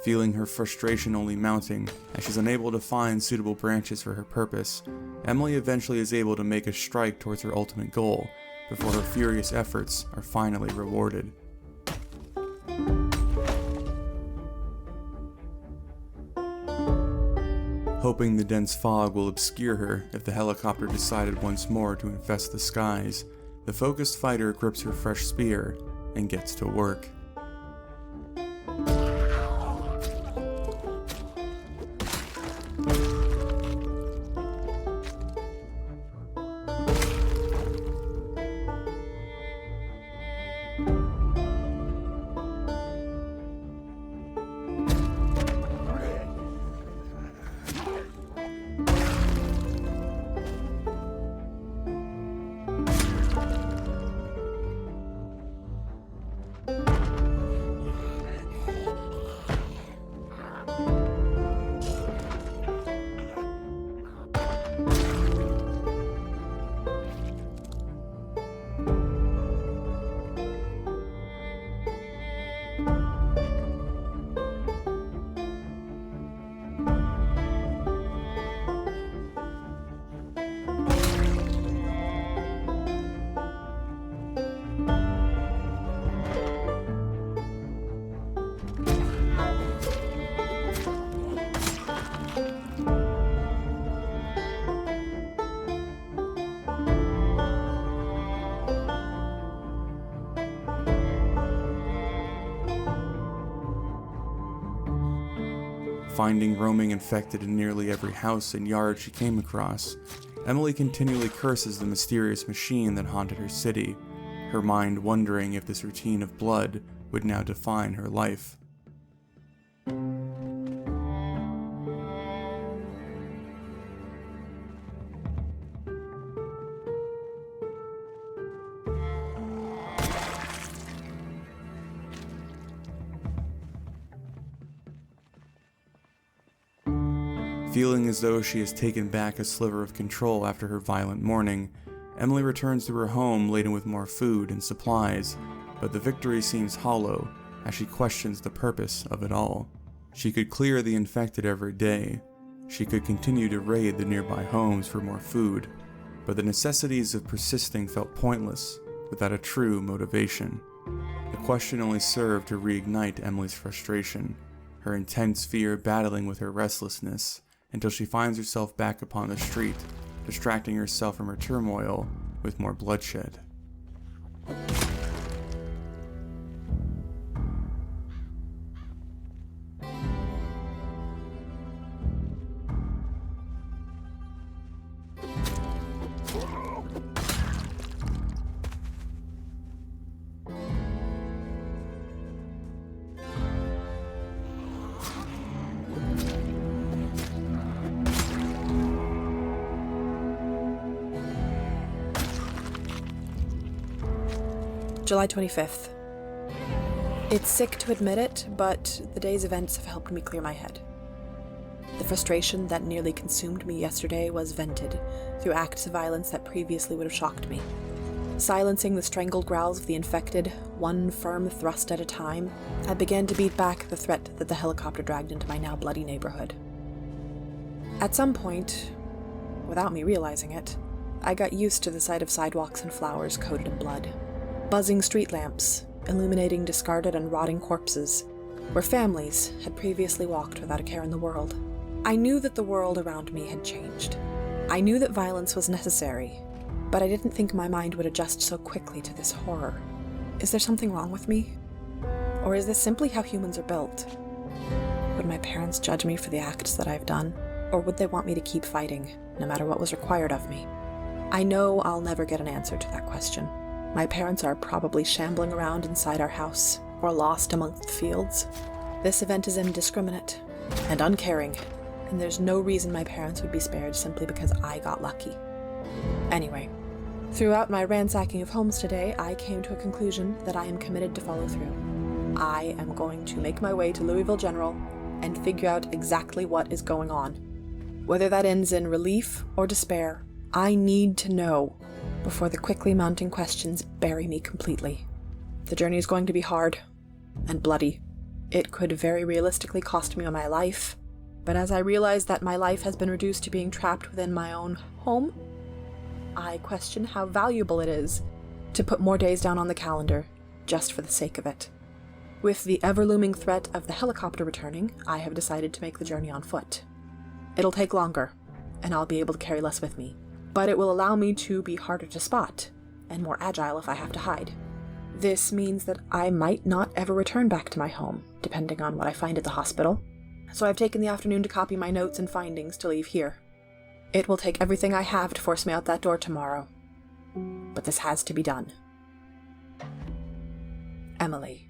Feeling her frustration only mounting as she's unable to find suitable branches for her purpose, Emily eventually is able to make a strike towards her ultimate goal before her furious efforts are finally rewarded. Hoping the dense fog will obscure her if the helicopter decided once more to infest the skies, the focused fighter grips her fresh spear and gets to work. Finding roaming infected in nearly every house and yard she came across, Emily continually curses the mysterious machine that haunted her city, her mind wondering if this routine of blood would now define her life. Feeling as though she has taken back a sliver of control after her violent morning, Emily returns to her home laden with more food and supplies, but the victory seems hollow as she questions the purpose of it all. She could clear the infected every day. She could continue to raid the nearby homes for more food, but the necessities of persisting felt pointless without a true motivation. The question only served to reignite Emily's frustration, her intense fear battling with her restlessness, until she finds herself back upon the street, distracting herself from her turmoil with more bloodshed. July 25th. It's sick to admit it, but the day's events have helped me clear my head. The frustration that nearly consumed me yesterday was vented through acts of violence that previously would have shocked me. Silencing the strangled growls of the infected, one firm thrust at a time, I began to beat back the threat that the helicopter dragged into my now bloody neighborhood. At some point, without me realizing it, I got used to the sight of sidewalks and flowers coated in blood. Buzzing street lamps, illuminating discarded and rotting corpses, where families had previously walked without a care in the world. I knew that the world around me had changed. I knew that violence was necessary, but I didn't think my mind would adjust so quickly to this horror. Is there something wrong with me? Or is this simply how humans are built? Would my parents judge me for the acts that I've done? Or would they want me to keep fighting, no matter what was required of me? I know I'll never get an answer to that question. My parents are probably shambling around inside our house, or lost amongst the fields. This event is indiscriminate and uncaring, and there's no reason my parents would be spared simply because I got lucky. Anyway, throughout my ransacking of homes today, I came to a conclusion that I am committed to follow through. I am going to make my way to Louisville General and figure out exactly what is going on. Whether that ends in relief or despair, I need to know before the quickly mounting questions bury me completely. The journey is going to be hard and bloody. It could very realistically cost me my life, but as I realize that my life has been reduced to being trapped within my own home, I question how valuable it is to put more days down on the calendar just for the sake of it. With the ever-looming threat of the helicopter returning, I have decided to make the journey on foot. It'll take longer, and I'll be able to carry less with me, but it will allow me to be harder to spot, and more agile if I have to hide. This means that I might not ever return back to my home, depending on what I find at the hospital, so I've taken the afternoon to copy my notes and findings to leave here. It will take everything I have to force me out that door tomorrow, but this has to be done. Emily.